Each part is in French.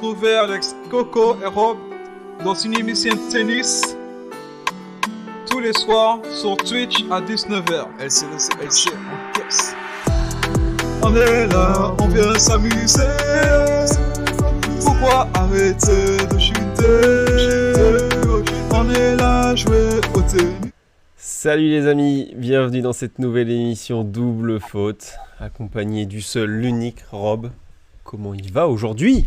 retrouver Alex, Coco et Rob dans une émission de tennis tous les soirs sur Twitch à 19h. LC en caisse. On est là, on vient s'amuser. Pourquoi arrêter de chuter? On est là, jouer au tennis. Salut les amis, bienvenue dans cette nouvelle émission Double Faute, accompagné du seul, l'unique Rob. Comment il va aujourd'hui?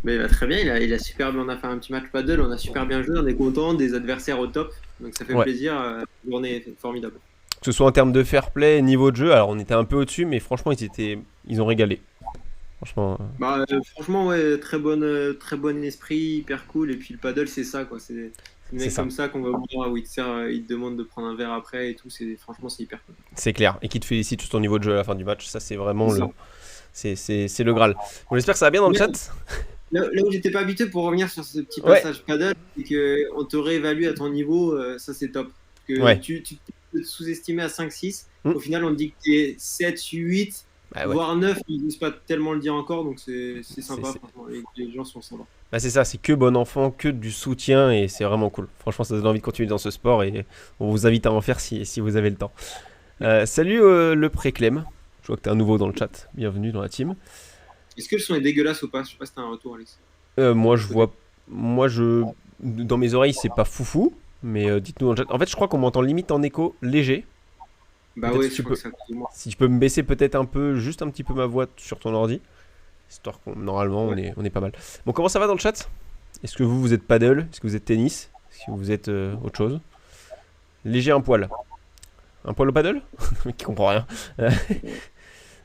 Mais il va très bien, il a super bien, on a fait un petit match paddle, on a super bien joué, on est content, des adversaires au top, donc ça fait plaisir, une journée formidable. Que ce soit en termes de fair play, niveau de jeu, alors on était un peu au-dessus, mais franchement ils ont régalé. Franchement, franchement ouais, très bon esprit, hyper cool, et puis le paddle c'est ça quoi, c'est des mecs comme ça qu'on va voir où il te demande de prendre un verre après et tout, franchement c'est hyper cool. C'est clair, et qui te félicite sur ton niveau de jeu à la fin du match, ça c'est vraiment c'est le Graal. Bon, j'espère que ça va bien dans le chat. Là où j'étais pas habitué pour revenir sur ce petit passage paddle, c'est qu'on te réévalue à ton niveau, ça c'est top. Tu peux te sous-estimer à 5-6, au final on te dit que tu es 7, 8, voire 9, ils n'osent pas tellement le dire encore, donc c'est sympa, franchement, les gens sont sympas. C'est ça, c'est que bon enfant, que du soutien et c'est vraiment cool. Franchement, ça donne envie de continuer dans ce sport et on vous invite à en faire si vous avez le temps. Salut le Préclem, je vois que tu es un nouveau dans le chat, bienvenue dans la team. Est-ce que le son est dégueulasse ou pas? Je sais pas si t'as un retour, Alex. Dans mes oreilles, c'est pas foufou, mais dites-nous dans le chat. En fait, je crois qu'on m'entend limite en écho léger. Bah ouais, je crois que ça coûte moins. Si tu peux me baisser peut-être juste un petit peu ma voix sur ton ordi, histoire qu'on normalement on est pas mal. Bon, comment ça va dans le chat? Est-ce que vous êtes paddle? Est-ce que vous êtes tennis? Est-ce que vous êtes autre chose? Léger un poil. Un poil au paddle? Qui comprend rien.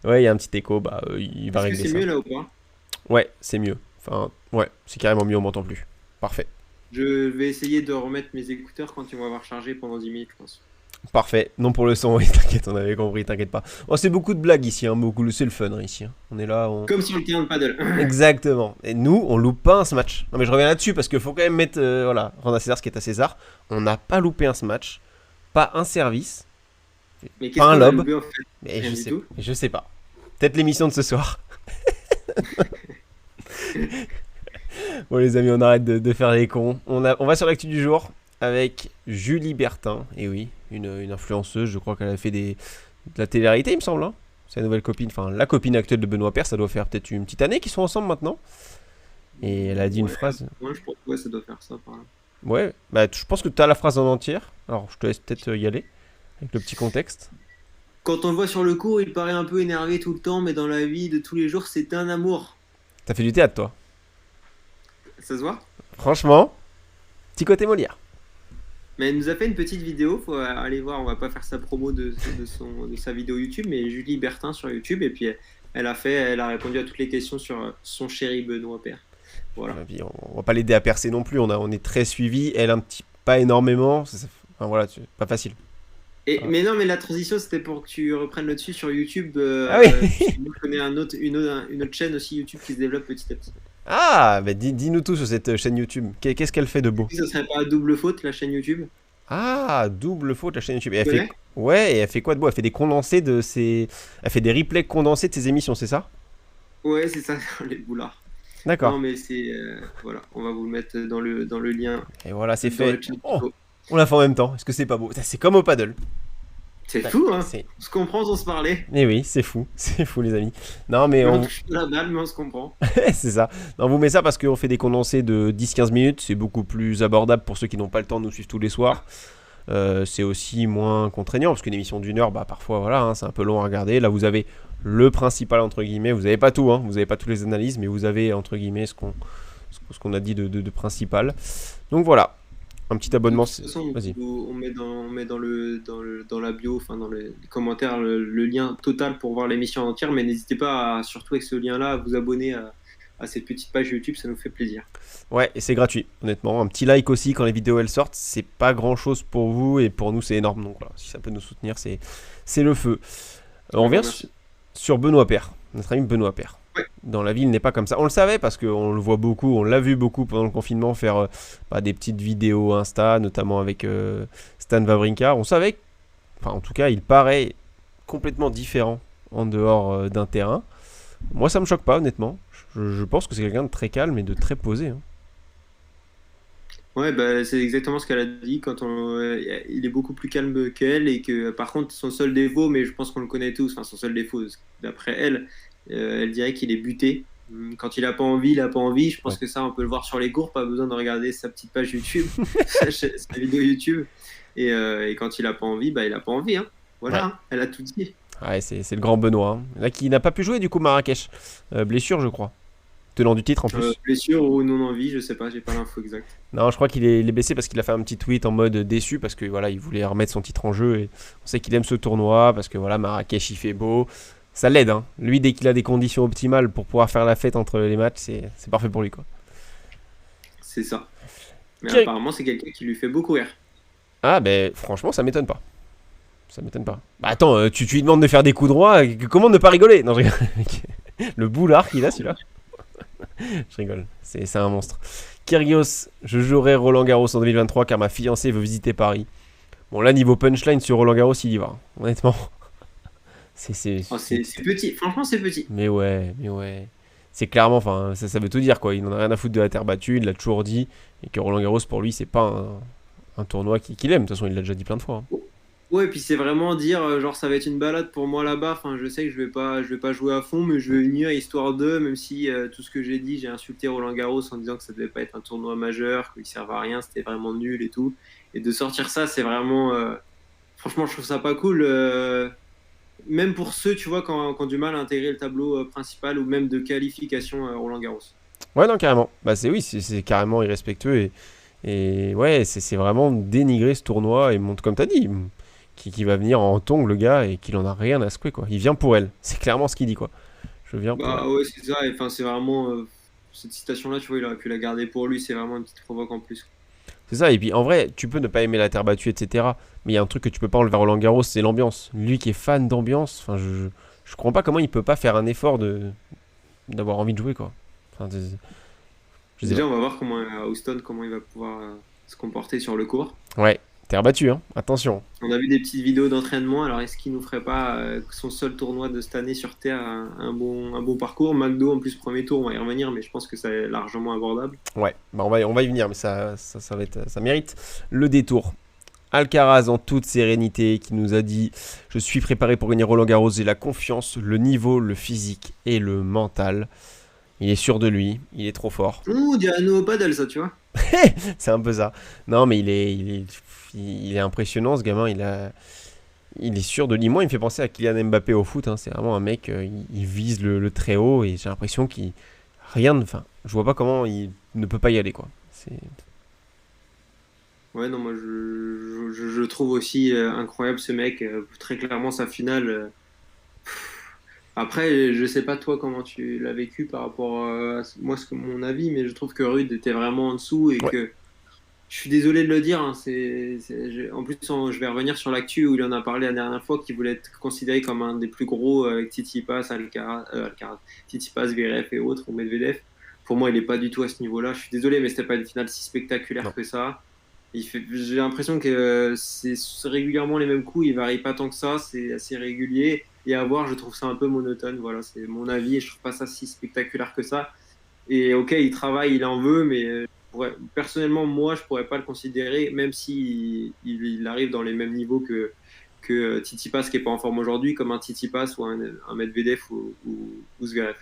Ouais, il y a un petit écho, il va régler ça. Est-ce que c'est mieux là ou pas? Ouais, c'est mieux. Enfin, ouais, c'est carrément mieux, on m'entend plus. Parfait. Je vais essayer de remettre mes écouteurs quand ils vont avoir chargé pendant 10 minutes, je pense. Parfait. Non pour le son, oui, t'inquiète, on avait compris, t'inquiète pas. Oh, c'est beaucoup de blagues ici, hein, c'est le fun ici. Hein. On est là, comme sur le terrain de paddle. Exactement. Et nous, on loupe pas un match. Non mais je reviens là-dessus parce qu'il faut quand même mettre, rendre à César ce qui est à César. On n'a pas loupé un match, pas un service. Mais qu'est-ce qu'on a loupé en fait? Mais je sais pas. Peut-être l'émission de ce soir. Bon les amis, on arrête de faire les cons. On va sur l'actu du jour avec Julie Bertin. Et oui, une influenceuse, je crois qu'elle a fait de la télé-réalité il me semble. Hein. C'est la nouvelle copine, enfin la copine actuelle de Benoît Paire. Ça doit faire peut-être une petite année qu'ils sont ensemble maintenant. Et elle a dit une phrase. Ouais, je pense que ça doit faire ça par là. Ouais, je pense que tu as la phrase en entière. Alors je te laisse peut-être y aller avec le petit contexte. Quand on le voit sur le cours, il paraît un peu énervé tout le temps, mais dans la vie de tous les jours, c'est un amour. T'as fait du théâtre, toi? Ça se voit? Franchement, petit côté Molière. Mais elle nous a fait une petite vidéo, faut aller voir, on va pas faire sa promo de sa vidéo YouTube, mais Julie Bertin sur YouTube, et puis elle a répondu à toutes les questions sur son chéri Benoît Paire. Voilà. On va pas l'aider à percer non plus, on est très suivi, elle pas énormément, voilà, c'est pas facile. Mais non, mais la transition c'était pour que tu reprennes le dessus sur YouTube. Je connais une autre chaîne aussi YouTube qui se développe petit à petit. Ah, dis-nous tout sur cette chaîne YouTube. Qu'est-ce qu'elle fait de beau? Ça serait pas Double Faute, la chaîne YouTube? Ah, Double Faute, la chaîne YouTube. Et elle fait quoi de beau? Elle fait des condensés elle fait des replays condensés de ses émissions, c'est ça? Ouais, c'est ça, les boulards. D'accord. Non, mais c'est voilà, on va vous le mettre dans le lien. Et voilà, c'est fait. On l'a fait en même temps. Est-ce que c'est pas beau? C'est comme au paddle. C'est fou, hein. On se comprend sans se parler. Eh oui, c'est fou les amis. Non mais on touche la balle, mais on se comprend. C'est ça. On vous met ça parce qu'on fait des condensés de 10-15 minutes. C'est beaucoup plus abordable pour ceux qui n'ont pas le temps de nous suivre tous les soirs. C'est aussi moins contraignant parce qu'une émission d'une heure, parfois voilà, hein, c'est un peu long à regarder. Là vous avez le principal entre guillemets. Vous n'avez pas tout, hein. Vous n'avez pas toutes les analyses, mais vous avez entre guillemets ce qu'on a dit de principal. Donc voilà. Un petit abonnement. De toute façon, on met dans la bio, enfin dans les commentaires, le lien total pour voir l'émission entière. Mais n'hésitez pas, surtout avec ce lien-là, à vous abonner à cette petite page YouTube, ça nous fait plaisir. Ouais, et c'est gratuit, honnêtement. Un petit like aussi quand les vidéos elles sortent, c'est pas grand-chose pour vous et pour nous c'est énorme. Donc voilà, si ça peut nous soutenir, c'est le feu. On revient sur Benoît Paire, notre ami Benoît Paire. Ouais. Dans la vie, il n'est pas comme ça. On le savait parce qu'on le voit beaucoup, on l'a vu beaucoup pendant le confinement faire des petites vidéos Insta, notamment avec Stan Wawrinka. On savait, en tout cas, il paraît complètement différent en dehors d'un terrain. Moi, ça me choque pas, honnêtement. Je pense que c'est quelqu'un de très calme et de très posé. Hein. Ouais, bah, c'est exactement ce qu'elle a dit il est beaucoup plus calme qu'elle et que par contre son seul défaut, mais je pense qu'on le connaît tous, enfin son seul défaut d'après elle, elle dirait qu'il est buté. Quand il a pas envie, il a pas envie. Je pense que ça, on peut le voir sur les cours, pas besoin de regarder sa petite page YouTube, sa vidéo YouTube. Et quand il a pas envie, bah il a pas envie. Hein. Voilà, hein, elle a tout dit. Ouais, c'est le grand Benoît. Hein. Là, qui n'a pas pu jouer du coup Marrakech. Blessure, je crois. Tenant du titre en plus. Blessure ou non envie, je sais pas, j'ai pas l'info exacte. Non, je crois qu'il est blessé parce qu'il a fait un petit tweet en mode déçu parce que voilà, il voulait remettre son titre en jeu et on sait qu'il aime ce tournoi parce que voilà, Marrakech il fait beau. Ça l'aide, hein. Lui, dès qu'il a des conditions optimales pour pouvoir faire la fête entre les matchs, c'est parfait pour lui, quoi. C'est ça. Mais apparemment, c'est quelqu'un qui lui fait beaucoup rire. Ah, ben franchement, ça m'étonne pas. Ça m'étonne pas. Bah attends, tu lui demandes de faire des coups droits, comment ne pas rigoler? Non, je rigole. Le boulard qu'il a, celui-là. Je rigole, c'est un monstre. Kyrgios, je jouerai Roland Garros en 2023 car ma fiancée veut visiter Paris. Bon, là, niveau punchline sur Roland Garros, il y va. Honnêtement. C'est petit, franchement, c'est petit. Mais ouais. C'est clairement, enfin, ça veut tout dire, quoi. Il n'en a rien à foutre de la terre battue, il l'a toujours dit. Et que Roland Garros, pour lui, c'est pas un tournoi qu'il aime. De toute façon, il l'a déjà dit plein de fois. Hein. Ouais, et puis c'est vraiment dire, genre, ça va être une balade pour moi là-bas. Enfin, je sais que je vais pas jouer à fond, mais je vais venir histoire d'eux, même si tout ce que j'ai dit, j'ai insulté Roland Garros en disant que ça devait pas être un tournoi majeur, qu'il servait à rien, c'était vraiment nul et tout. Et de sortir ça, c'est vraiment. Franchement, je trouve ça pas cool. Même pour ceux, tu vois, qui ont du mal à intégrer le tableau principal ou même de qualification Roland Garros. Ouais, non, carrément. Bah, c'est carrément irrespectueux et ouais, c'est vraiment dénigrer ce tournoi et montre, comme t'as dit, qui va venir en tongs, le gars, et qu'il en a rien à secouer, quoi. Il vient pour elle. C'est clairement ce qu'il dit, quoi. Je viens pour elle. Ouais, c'est ça. Enfin, c'est vraiment. Cette citation-là, tu vois, il aurait pu la garder pour lui. C'est vraiment une petite provoque en plus. C'est ça, et puis en vrai, tu peux ne pas aimer la terre battue, etc. Mais il y a un truc que tu peux pas enlever à Roland Garros, c'est l'ambiance. Lui qui est fan d'ambiance, enfin, je comprends pas comment il peut pas faire un effort d'avoir envie de jouer, quoi. Enfin, Déjà, on va voir à Houston, comment il va pouvoir se comporter sur le court. Ouais, terre battue, hein. Attention. On a vu des petites vidéos d'entraînement. Alors, est-ce qu'il nous ferait pas son seul tournoi de cette année sur terre un bon parcours? McDo, en plus, premier tour, on va y revenir, mais je pense que ça est largement abordable. Ouais, bah on va y venir, mais ça mérite le détour. Alcaraz en toute sérénité qui nous a dit « Je suis préparé pour gagner Roland Garros, j'ai la confiance, le niveau, le physique et le mental. » Il est sûr de lui, il est trop fort. Ouh, Diano au paddle, ça, tu vois. C'est un peu ça. Non, mais il est impressionnant, ce gamin. Il est sûr de lui. Moi, il me fait penser à Kylian Mbappé au foot. Hein. C'est vraiment un mec, il vise le très haut et j'ai l'impression qu'il... Enfin, je vois pas comment il ne peut pas y aller, quoi. Ouais, non, moi, je trouve aussi incroyable ce mec. Très clairement, sa finale... Après, je sais pas toi comment tu l'as vécu par rapport à moi, c'est mon avis, mais je trouve que Rude était vraiment en dessous et que je suis désolé de le dire. Hein, en plus, je vais revenir sur l'actu où il en a parlé la dernière fois, qu'il voulait être considéré comme un des plus gros avec Tsitsipas, Tsitsipas, Zverev et autres, ou Medvedev. Pour moi, il est pas du tout à ce niveau-là. Je suis désolé, mais c'était pas une finale si spectaculaire que ça. J'ai l'impression que c'est régulièrement les mêmes coups. Il varie pas tant que ça. C'est assez régulier. Et à voir, je trouve ça un peu monotone. Voilà, c'est mon avis et je trouve pas ça si spectaculaire que ça. Et ok, il travaille, il en veut, mais personnellement, moi, je pourrais pas le considérer, même si il arrive dans les mêmes niveaux que Tsitsipas, qui est pas en forme aujourd'hui, comme un Tsitsipas ou un Medvedev ou Zverev.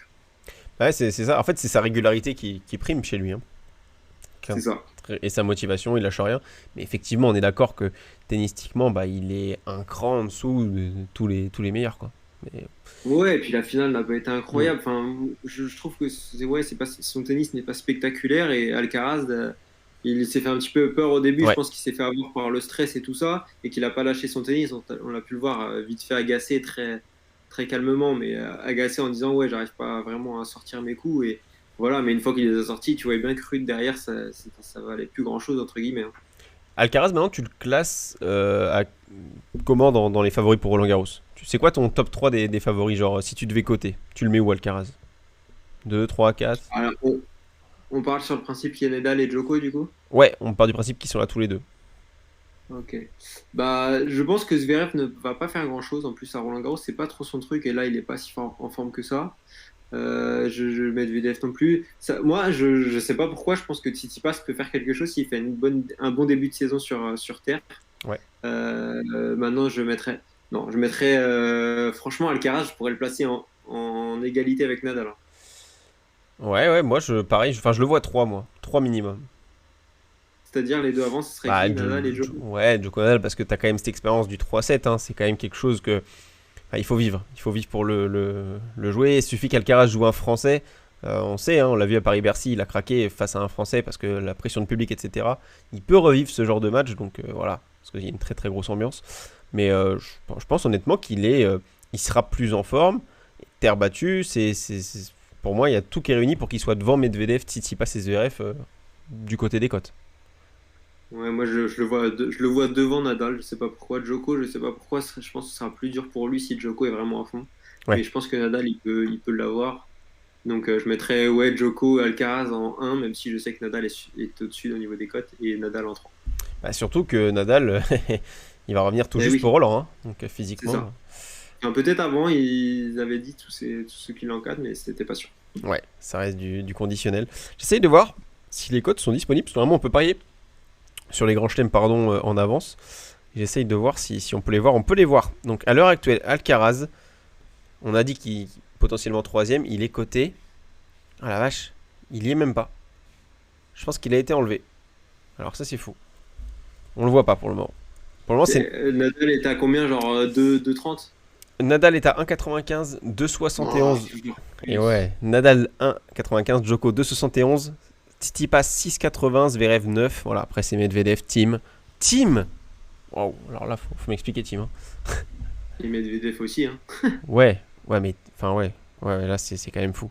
Ouais, c'est ça. En fait, c'est sa régularité qui prime chez lui. Hein. C'est ça. Et sa motivation, il lâche rien. Mais effectivement, on est d'accord que tennistiquement, bah, il est un cran en dessous de tous les meilleurs, quoi. Mais... Ouais, et puis la finale n'a pas été incroyable. Enfin, je trouve que son tennis n'est pas spectaculaire et Alcaraz, il s'est fait un petit peu peur au début. Je pense qu'il s'est fait avoir par le stress et tout ça et qu'il n'a pas lâché son tennis. On l'a pu le voir vite fait agacé très, très calmement, mais agacé en disant ouais, j'arrive pas vraiment à sortir mes coups et voilà. Mais une fois qu'il les a sortis, tu vois bien que Rude derrière, ça valait plus grand chose entre guillemets. Hein. Alcaraz, maintenant, tu le classes comment dans les favoris pour Roland Garros? C'est quoi ton top 3 des favoris? Genre, si tu devais coter, tu le mets où, Alcaraz? 2, 3, 4? Alors, on parle sur le principe qu'il y a Nadal et Djoko, du coup? Ouais, on part du principe qu'ils sont là tous les deux. Ok. Bah, je pense que Zverev ne va pas faire grand-chose. En plus, à Roland Garros, c'est pas trop son truc. Et là, il est pas si en forme que ça. Je Medvedev non plus. Ça, moi, je sais pas pourquoi. Je pense que Tsitsipas peut faire quelque chose s'il fait un bon début de saison sur terre. Ouais. Maintenant, je mettrais. Non, je mettrais. Franchement, Alcaraz, je pourrais le placer en égalité avec Nadal. Ouais, moi, pareil, je le vois 3, moi. 3 minimum. C'est-à-dire, les deux avant, ce serait qui, Nadal et Djoko. Ouais, Djoko Nadal, parce que tu as quand même cette expérience du 3-7. Hein, c'est quand même quelque chose que. Enfin, il faut vivre. Il faut vivre pour le jouer. Il suffit qu'Alcaraz joue un Français. On sait, hein, on l'a vu à Paris-Bercy, il a craqué face à un Français parce que la pression de public, etc. Il peut revivre ce genre de match, donc voilà. Parce qu'il y a une très très grosse ambiance. Mais je pense honnêtement il sera plus en forme. Terre battue, pour moi, il y a tout qui est réuni pour qu'il soit devant Medvedev, Tsitsipas et Zverev du côté des cotes. Ouais, moi je le vois devant Nadal, je sais pas pourquoi. Djoko, je sais pas pourquoi. Je pense que ce sera plus dur pour lui si Djoko est vraiment à fond. Ouais. Mais je pense que Nadal il peut l'avoir. Donc je mettrais Djoko, Alcaraz en 1, même si je sais que Nadal est au-dessus au niveau des cotes, et Nadal en 3. Bah, surtout que Nadal, il va revenir tout juste pour Roland, hein, donc physiquement. Enfin, peut-être avant, ils avaient dit tous ceux qui l'encadrent, mais c'était pas sûr. Ouais, ça reste du conditionnel. J'essaye de voir si les cotes sont disponibles, parce que vraiment on peut parier sur les grands chelems en avance. J'essaye de voir si on peut les voir. On peut les voir. Donc à l'heure actuelle, Alcaraz, on a dit qu'il potentiellement 3ème, il est coté. Ah la vache, il y est même pas. Je pense qu'il a été enlevé. Alors ça c'est fou. On le voit pas pour le moment. Pour le moment Nadal est à combien, genre 2,30? Nadal est à 1,95, 2,71. Et ouais, Nadal 1,95, Djoko 2,71, Tsitsipas 6,80, Zverev 9. Voilà, après c'est Medvedev, Team. Waouh, alors là, faut m'expliquer Team. Hein. Et Medvedev aussi. Hein. ouais, mais enfin ouais, là c'est quand même fou.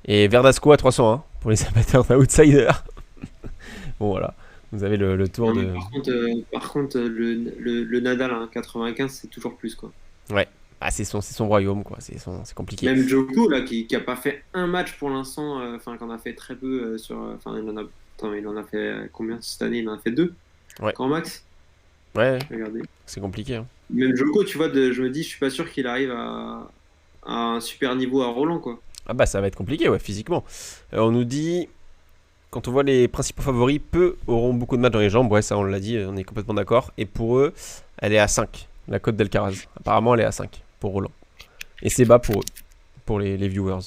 Et Verdasco à 301 pour les amateurs d'outsiders. Bon voilà, vous avez le tour de. Par contre, le Nadal à 1,95, c'est toujours plus quoi. Ouais. Ah, c'est son royaume, quoi. C'est compliqué. Même Djoko, là, qui a pas fait un match pour l'instant, qu'on a fait très peu il en a fait combien cette année? Il en a fait 2 grand max. Ouais, regardez. C'est compliqué. Hein. Même Djoko, tu vois, je me dis, je suis pas sûr qu'il arrive à un super niveau à Roland, quoi. Ah bah, ça va être compliqué, ouais, physiquement. On nous dit, quand on voit les principaux favoris, peu auront beaucoup de matchs dans les jambes. Ouais, ça, on l'a dit, on est complètement d'accord. Et pour eux, elle est à 5, la cote d'Alcaraz. Apparemment, elle est à 5. Pour Roland. Et c'est bas pour eux, pour les viewers.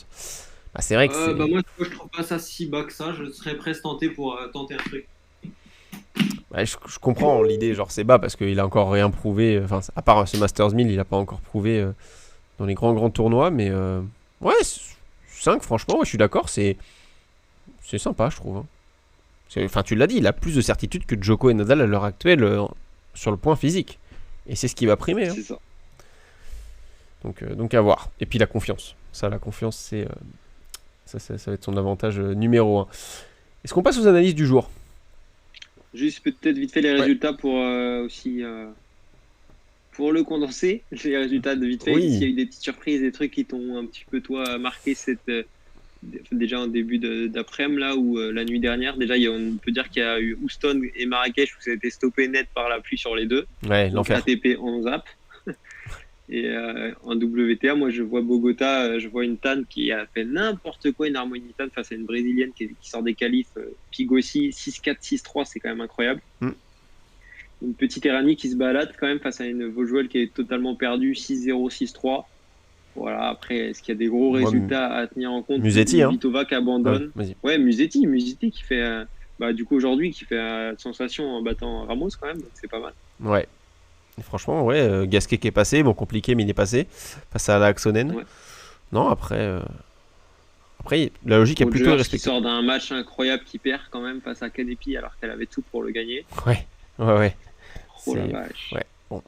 Bah, c'est vrai que c'est... moi, je trouve pas ça si bas que ça. Je serais presque tenté pour tenter un truc. Bah, je comprends l'idée, genre c'est bas parce qu'il a encore rien prouvé. Enfin, à part ce Masters 1000, il a pas encore prouvé dans les grands tournois. Mais ouais, 5, franchement, ouais, je suis d'accord. C'est sympa, je trouve. Hein. Enfin, tu l'as dit, il a plus de certitude que Djoko et Nadal à l'heure actuelle sur le point physique. Et c'est ce qui va primer. Hein. C'est ça. Donc à voir. Et puis la confiance. Ça, la confiance, ça va être son avantage numéro 1. Est-ce qu'on passe aux analyses du jour? Juste peut-être vite fait les résultats pour aussi pour le condenser. Les résultats de vite fait. Oui. S'il y a eu des petites surprises, des trucs qui t'ont un petit peu toi marqué déjà en début d'après-midi là ou la nuit dernière. Déjà on peut dire qu'il y a eu Houston et Marrakech où ça a été stoppé net par la pluie sur les deux. Ouais, l'enfer. ATP en zap. Et en WTA, moi je vois Bogota, je vois une Tan qui a fait n'importe quoi, une Harmony Tan face à une Brésilienne qui sort des qualifs. Pigossi 6-4, 6-3, c'est quand même incroyable. Une petite Errani qui se balade quand même face à une Vaujoelle qui est totalement perdue, 6-0, 6-3. Voilà, après, est-ce qu'il y a des gros résultats à tenir en compte? Musetti, hein. Vitova qui abandonne. Ouais, Musetti qui fait, du coup aujourd'hui, qui fait sensation en battant Ramos quand même, donc c'est pas mal. Ouais. Franchement, ouais, Gasquet qui est passé, bon compliqué mais il est passé face à la Axonen. Ouais. Non, après la logique est plutôt respectée. Qui sort d'un match incroyable qui perd quand même face à Kanepi alors qu'elle avait tout pour le gagner. Ouais. Oh la vache. Ouais. Bon.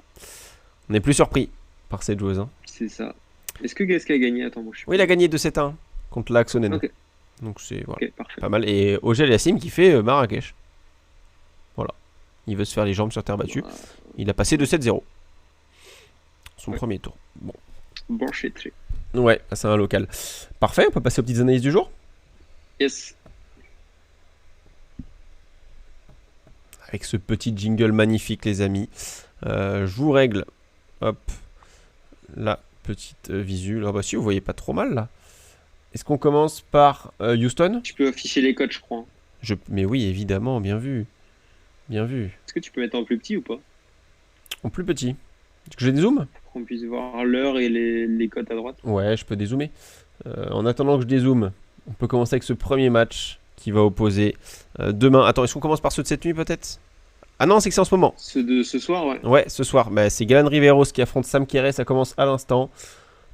On n'est plus surpris par cette joueuse. Hein. C'est ça. Est-ce que Gasquet a gagné? Attends, moi je sais pas. Oui, il a gagné 2-7-1 contre la Axonen. Okay. Donc c'est voilà, okay, pas mal. Et Ogel Yassim qui fait Marrakech. Voilà. Il veut se faire les jambes sur terre battue. Il a passé 2-7-0. Son premier tour. Bon, je sais très. Ouais, c'est un local. Parfait, on peut passer aux petites analyses du jour. Yes. Avec ce petit jingle magnifique, les amis. Je vous règle. Hop. La petite visu. Là, bah si, vous voyez pas trop mal, là. Est-ce qu'on commence par Houston? Tu peux afficher les codes, je crois. Mais oui, évidemment, bien vu. Bien vu. Est-ce que tu peux mettre en plus petit ou pas? En plus petit. Est-ce que j'ai des zooms? Pour qu'on puisse voir l'heure et les codes à droite. Ouais, je peux dézoomer. En attendant que je dézoome, on peut commencer avec ce premier match qui va opposer demain. Attends, est-ce qu'on commence par ceux de cette nuit peut-être? Ah non, c'est que c'est en ce moment. Ceux de ce soir, ouais. Ouais, ce soir. Bah, c'est Galan Riveros qui affronte Sam Querrey. Ça commence à l'instant.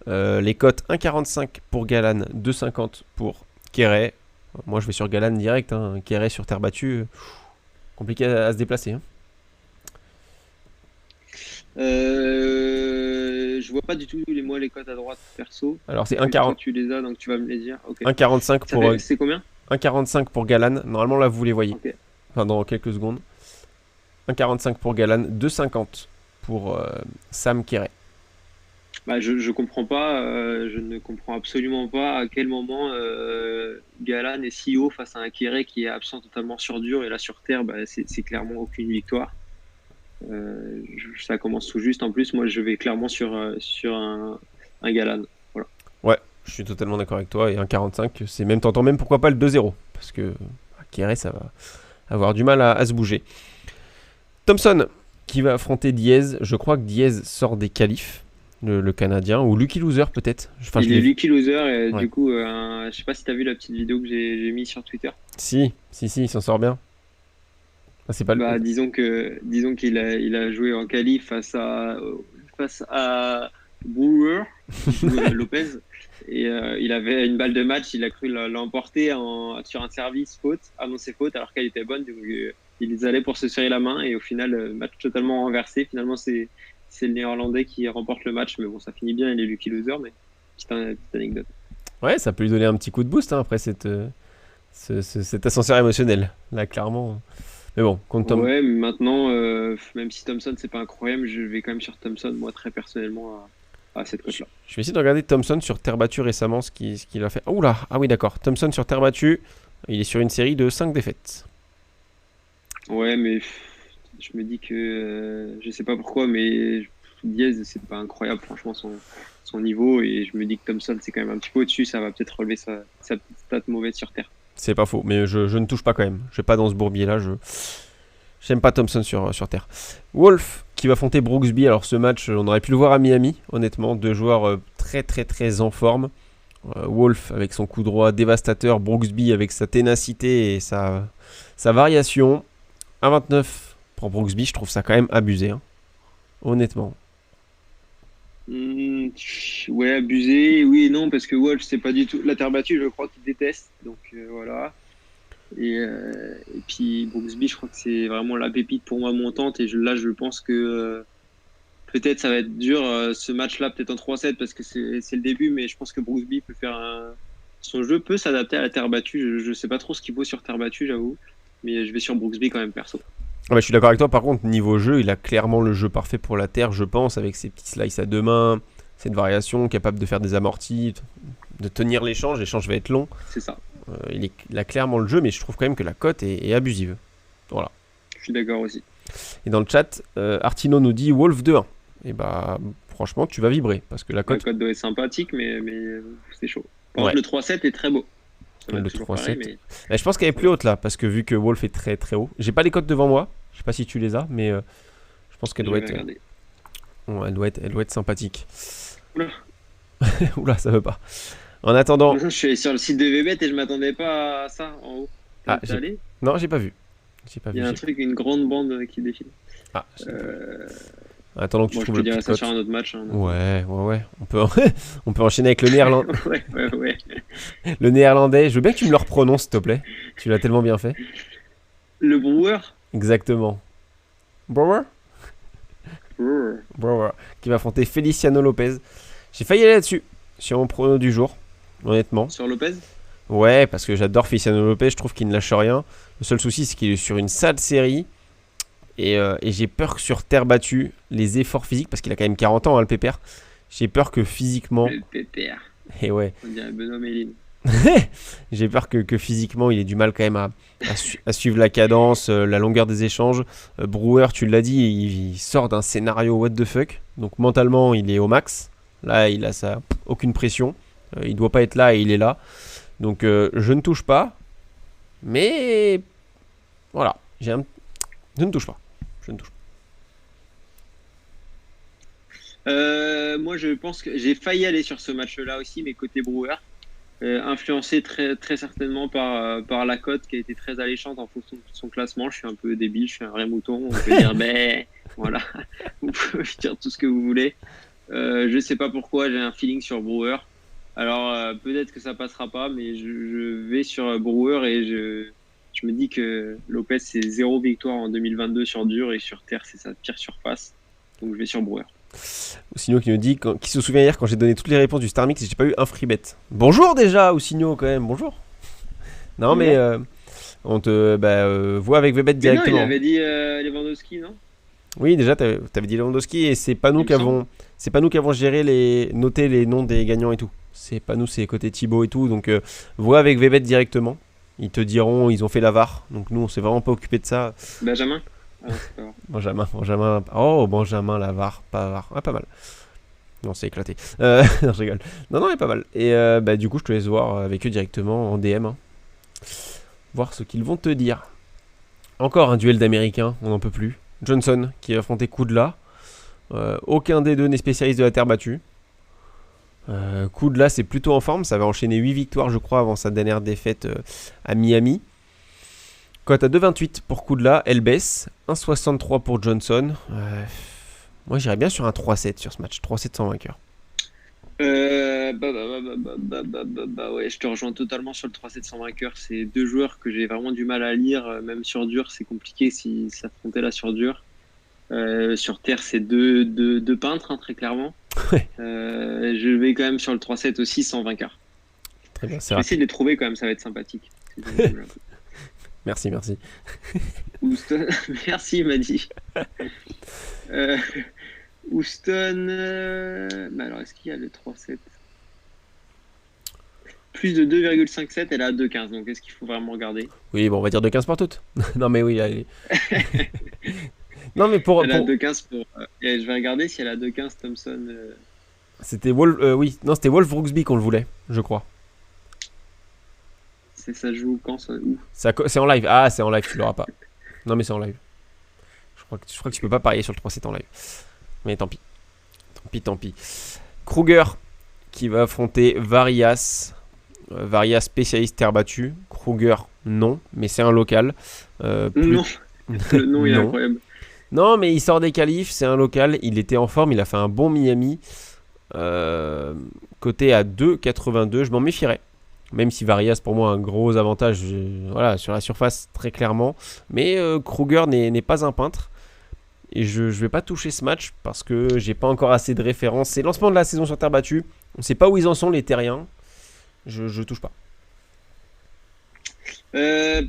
Les cotes 1,45 pour Galan, 2,50 pour Querrey. Moi, je vais sur Galan direct. Hein. Querrey sur terre battue, compliqué à se déplacer. Hein. Je vois pas du tout les cotes à droite perso. Alors, c'est 1,40. Tu les as, donc tu vas me les dire. Okay. 1,45 pour. C'est combien? 1,45 pour Galan. Normalement, là, vous les voyez. Okay. Enfin, dans quelques secondes. 1,45 pour Galan, 2,50 pour Sam Querrey. Bah, je comprends pas, je ne comprends absolument pas à quel moment Galan est si haut face à un Querrey qui est absent totalement sur dur, et là sur terre, bah, c'est clairement aucune victoire. Ça commence tout juste. En plus, moi je vais clairement sur un Galan. Voilà. Ouais, je suis totalement d'accord avec toi. Et 1,45, c'est même tentant, même pourquoi pas le 2-0, parce que Querrey, ça va avoir du mal à se bouger. Thompson qui va affronter Diaz. Je crois que Diaz sort des qualifs, le Canadien, ou Lucky Loser peut-être. Enfin, il est Lucky Loser, et ouais. Du coup, je sais pas si tu as vu la petite vidéo que j'ai mise sur Twitter. Si, il s'en sort bien. Ah, c'est pas bah, disons qu'il a joué en qualif face à Brewer, Lopez, et il avait une balle de match, il a cru l'emporter sur un service faute, annoncé faute alors qu'elle était bonne, donc ils allaient pour se serrer la main, et au final match totalement renversé. Finalement c'est le Néerlandais qui remporte le match, mais bon, ça finit bien, il est Lucky Loser, mais petite anecdote. Ouais, ça peut lui donner un petit coup de boost, hein, après cet ascenseur émotionnel là, clairement. Mais bon, contre Tom. Ouais, mais maintenant, même si Thompson c'est pas incroyable, je vais quand même sur Thompson, moi, très personnellement, à cette cote-là. Je vais essayer de regarder Thompson sur terre battue récemment, ce qu'il a fait. Oh là, ah oui, d'accord. Thompson sur terre battue, il est sur une série de 5 défaites. Ouais, mais je me dis que je sais pas pourquoi, mais Diaz, c'est pas incroyable, franchement, son niveau, et je me dis que Thompson, c'est quand même un petit peu au-dessus, ça va peut-être relever sa petite stat mauvaise sur terre. C'est pas faux, mais je ne touche pas quand même. Je vais pas dans ce bourbier-là. J'aime pas Thompson sur terre. Wolf qui va affronter Brooksby. Alors ce match, on aurait pu le voir à Miami, honnêtement. Deux joueurs très très très en forme. Wolf avec son coup droit dévastateur. Brooksby avec sa ténacité et sa variation. 1,29 pour Brooksby, je trouve ça quand même abusé. Hein. Honnêtement. Ouais, abusé, oui et non, parce que Wolf, c'est pas du tout la terre battue, je crois qu'il déteste, donc voilà. Et puis Brooksby, je crois que c'est vraiment la pépite pour moi montante, et là je pense que peut-être ça va être dur ce match-là, peut-être en 3-7, parce que c'est le début, mais je pense que Brooksby peut faire son jeu peut s'adapter à la terre battue. Je sais pas trop ce qu'il vaut sur terre battue, j'avoue, mais je vais sur Brooksby quand même perso. Ah bah, je suis d'accord avec toi, par contre, niveau jeu, il a clairement le jeu parfait pour la terre, je pense, avec ses petits slices à deux mains, cette variation, capable de faire des amortis, de tenir l'échange va être long. C'est ça. Il a clairement le jeu, mais je trouve quand même que la cote est abusive. Voilà. Je suis d'accord aussi. Et dans le chat, Artino nous dit Wolf 2-1. Et bah, franchement, tu vas vibrer, parce que la cote doit être sympathique, mais c'est chaud. Par contre, le 3-7 est très beau. Le 3-7. Mais je pense qu'elle est plus haute là, parce que vu que Wolf est très très haut. J'ai pas les cotes devant moi, je sais pas si tu les as, mais je pense qu'elle doit être. Elle doit être sympathique. Oula. Oula, ça veut pas. En attendant. Je suis allé sur le site de VBet et je m'attendais pas à ça en haut. Ah, non, j'ai pas vu. Il y a un truc, une grande bande qui défile. Ah. En attendant que tu trouves le petit ça sur un autre match. Hein, ouais. On peut enchaîner avec le néerlandais. ouais. Le néerlandais. Je veux bien que tu me le reprononces, s'il te plaît. Tu l'as tellement bien fait. Le Brewer. Exactement. Brewer. Qui va affronter Feliciano Lopez. J'ai failli aller là-dessus. Sur mon prono du jour. Honnêtement. Sur Lopez. Ouais, parce que j'adore Feliciano Lopez. Je trouve qu'il ne lâche rien. Le seul souci, c'est qu'il est sur une sale série. Et j'ai peur que sur terre battue, les efforts physiques, parce qu'il a quand même 40 ans, hein, le pépère, j'ai peur que physiquement. Le pépère. Et ouais. On dirait Benoît Méline. J'ai peur que physiquement, il ait du mal quand même à suivre la cadence, la longueur des échanges. Brewer, tu l'as dit, il sort d'un scénario what the fuck. Donc mentalement, il est au max. Là, il a aucune pression. Il doit pas être là et il est là. Donc je ne touche pas. Mais voilà, je ne touche pas. Je ne touche pas. Moi, je pense que j'ai failli aller sur ce match-là aussi, mais côté Brewer, influencé très, très certainement par la cote qui a été très alléchante en fonction de son classement. Je suis un peu débile, je suis un vrai mouton. On peut dire, ben voilà, vous pouvez dire tout ce que vous voulez. Je sais pas pourquoi, j'ai un feeling sur Brewer. Alors peut-être que ça passera pas, mais je vais sur Brewer et je me dis que Lopez c'est 0 victoire en 2022 sur dur et sur terre c'est sa pire surface. Donc je vais sur Brewer. Ousinho qui nous dit, qui se souvient hier quand j'ai donné toutes les réponses du Star Mix et j'ai pas eu un free bet. Bonjour déjà Ousinho quand même, bonjour. Non mais on te voit avec Vebet directement. Non, il avait dit Lewandowski, non? Oui, déjà t'avais dit Lewandowski et c'est pas nous qui avons noté les noms des gagnants et tout. C'est pas nous, c'est côté Thibaut et tout. Donc vois avec Vebet directement. Ils te diront, ils ont fait la VAR. Donc nous, on s'est vraiment pas occupé de ça. Benjamin. Benjamin. Oh, Benjamin, la VAR, pas VAR. Ah, pas mal. Non, c'est éclaté. Non, je rigole. Non, il est pas mal. Et du coup, je te laisse voir avec eux directement en DM. Hein. Voir ce qu'ils vont te dire. Encore un duel d'Américains, on n'en peut plus. Johnson qui va affronter Kudla. Aucun des deux n'est spécialiste de la terre battue. Kudla c'est plutôt en forme, ça va enchaîner 8 victoires je crois avant sa dernière défaite à Miami. Cote à 2,28 pour Kudla, elle baisse. 1,63 pour Johnson. Moi j'irais bien sur un 3-7 sur ce match, 3-7 sans vainqueur. Ouais, je te rejoins totalement sur le 3-7 sans vainqueur. C'est deux joueurs que j'ai vraiment du mal à lire, même sur dur c'est compliqué si s'affronter là sur dur. Sur terre c'est deux peintres hein, très clairement. Je vais quand même sur le 3-7 aussi sans vainqueur. Très bien, je vais essayer de les trouver quand même, ça va être sympathique. Merci. Houston, merci Madi. Houston, alors est-ce qu'il y a le 3-7 plus de 2,57, elle est à 2,15, donc est-ce qu'il faut vraiment regarder? Oui, bon, on va dire 2,15 pour toutes. Non mais oui, allez. Non mais pour... Elle a 2,15 pour... je vais regarder si elle a 2,15 Thompson. C'était Wolf Brooksby qu'on le voulait, je crois. Ça joue quand ça où? C'est en live. Ah, c'est en live, tu l'auras pas. Non mais c'est en live. Je crois que tu peux pas parier sur le 3-7 en live. Mais tant pis. Kruger qui va affronter Varias. Varias spécialiste terre battue. Kruger non, mais c'est un local. Non, le nom il est incroyable. Non, mais il sort des qualifs, c'est un local, il était en forme, il a fait un bon Miami. Côté à 2,82, je m'en méfierais. Même si Varias, pour moi, a un gros avantage sur la surface, très clairement. Mais Kruger n'est pas un peintre. Et je ne vais pas toucher ce match parce que j'ai pas encore assez de références. C'est le lancement de la saison sur terre battue. On ne sait pas où ils en sont, les terriens. Je touche pas. C'est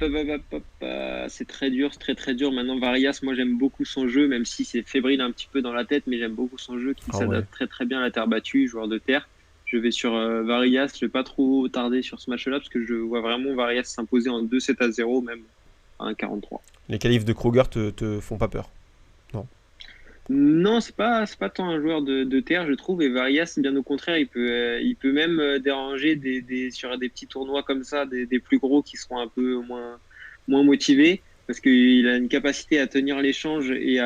très dur, c'est très dur. Maintenant, Varias, moi j'aime beaucoup son jeu, même si c'est fébrile un petit peu dans la tête, mais j'aime beaucoup son jeu qui s'adapte très très bien à la terre battue, joueur de terre. Je vais sur Varias, je vais pas trop tarder sur ce match-là parce que je vois vraiment Varias s'imposer en 2-7-0, même à 1,43. Les qualifs de Kruger te font pas peur? Non, c'est pas tant un joueur de terre, je trouve. Et Varias, bien au contraire, il peut même déranger sur des petits tournois comme ça, des plus gros qui seront un peu moins motivés, parce qu'il a une capacité à tenir l'échange et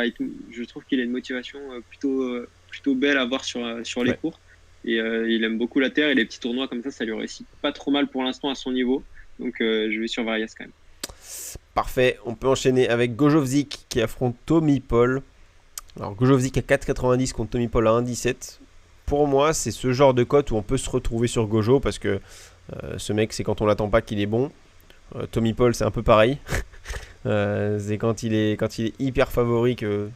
je trouve qu'il a une motivation plutôt belle à voir sur les cours. Et il aime beaucoup la terre et les petits tournois comme ça lui réussit pas trop mal pour l'instant à son niveau. Donc je vais sur Varias quand même. Parfait, on peut enchaîner avec Gojovcic qui affronte Tommy Paul. Alors Gojovcic à 4,90 contre Tommy Paul à 1,17. Pour moi, c'est ce genre de cote où on peut se retrouver sur Gojo parce que ce mec, c'est quand on l'attend pas qu'il est bon. Tommy Paul, c'est un peu pareil. C'est quand il est hyper favori que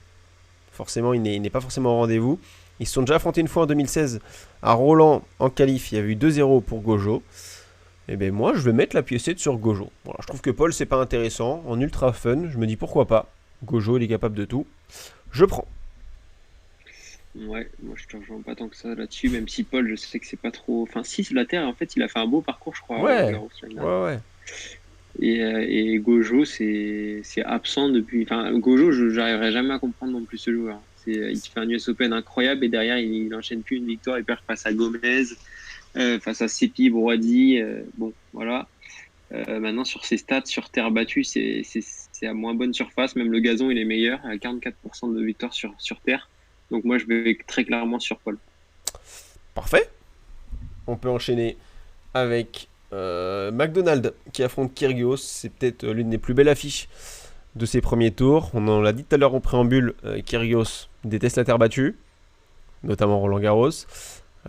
forcément il n'est pas forcément au rendez-vous. Ils se sont déjà affrontés une fois en 2016 à Roland en qualif. Il y a eu 2-0 pour Gojo. Et bien moi, je vais mettre la piécette sur Gojo. Voilà, je trouve que Paul, c'est pas intéressant. En ultra fun, je me dis pourquoi pas. Gojo, il est capable de tout. Je prends. Ouais, moi je te rejoins pas tant que ça là-dessus, même si Paul, je sais que c'est pas trop. Enfin, si, la terre, en fait, il a fait un beau parcours, je crois. Ouais. Et Gojo, c'est absent depuis. Enfin, Gojo, j'arriverai jamais à comprendre non plus ce joueur. Il fait un US Open incroyable et derrière, il enchaîne plus une victoire, il perd face à Gomez. face à Sepi, Broady. Bon, voilà. Maintenant, sur ses stats, sur terre battue, c'est à moins bonne surface. Même le gazon, il est meilleur, à 44% de victoire sur terre. Donc moi, je vais très clairement sur Paul. Parfait. On peut enchaîner avec McDonald qui affronte Kyrgios. C'est peut-être l'une des plus belles affiches de ses premiers tours. On en l'a dit tout à l'heure en préambule, Kyrgios déteste la terre battue, notamment Roland Garros.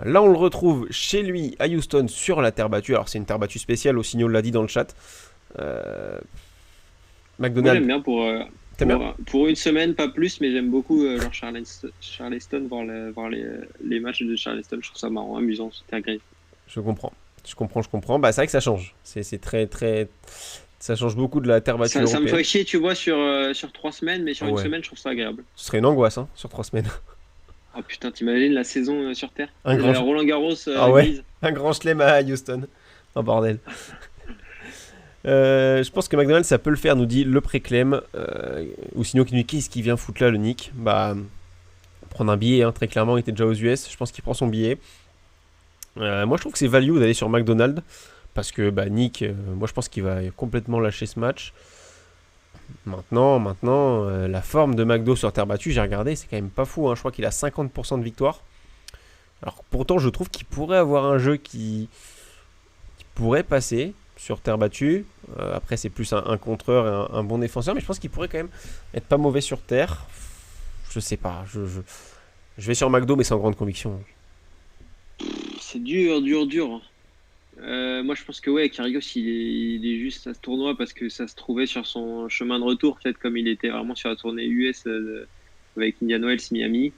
Là, on le retrouve chez lui à Houston sur la terre battue. Alors, c'est une terre battue spéciale, Ossignol l'a dit dans le chat. McDonald. Moi, j'aime bien pour une semaine, pas plus, mais j'aime beaucoup leur Charleston, voir les matchs de Charleston. Je trouve ça marrant, amusant, c'était agréable. Je comprends. Bah, c'est vrai que ça change. C'est très, très. Ça change beaucoup de la terre battue. Ça me fait chier, tu vois, sur 3 semaines, mais sur une semaine, je trouve ça agréable. Ce serait une angoisse, hein, sur 3 semaines. Oh putain, t'imagines la saison sur terre. Roland Garros. Un grand chelem à Houston. Oh bordel. Je pense que McDonald ça peut le faire, nous dit le pré-clem. Ou sinon qui nous dit qu'est-ce qu'il vient foutre là, le Nick. Bah, prendre un billet, hein, très clairement. Il était déjà aux US. Je pense qu'il prend son billet. Moi, je trouve que c'est value d'aller sur McDonald. Parce que bah, Nick, moi je pense qu'il va complètement lâcher ce match. Maintenant, la forme de McDo sur terre battue, j'ai regardé, c'est quand même pas fou. Hein. Je crois qu'il a 50% de victoire. Alors pourtant, je trouve qu'il pourrait avoir un jeu qui pourrait passer sur terre battue. Après, c'est plus un contreur et un bon défenseur, mais je pense qu'il pourrait quand même être pas mauvais sur terre. Je sais pas. Je vais sur McDo, mais sans grande conviction. C'est dur. Moi, je pense que Kyrgios, il est juste à ce tournoi parce que ça se trouvait sur son chemin de retour, peut-être comme il était vraiment sur la tournée US avec Indian Wells, Miami.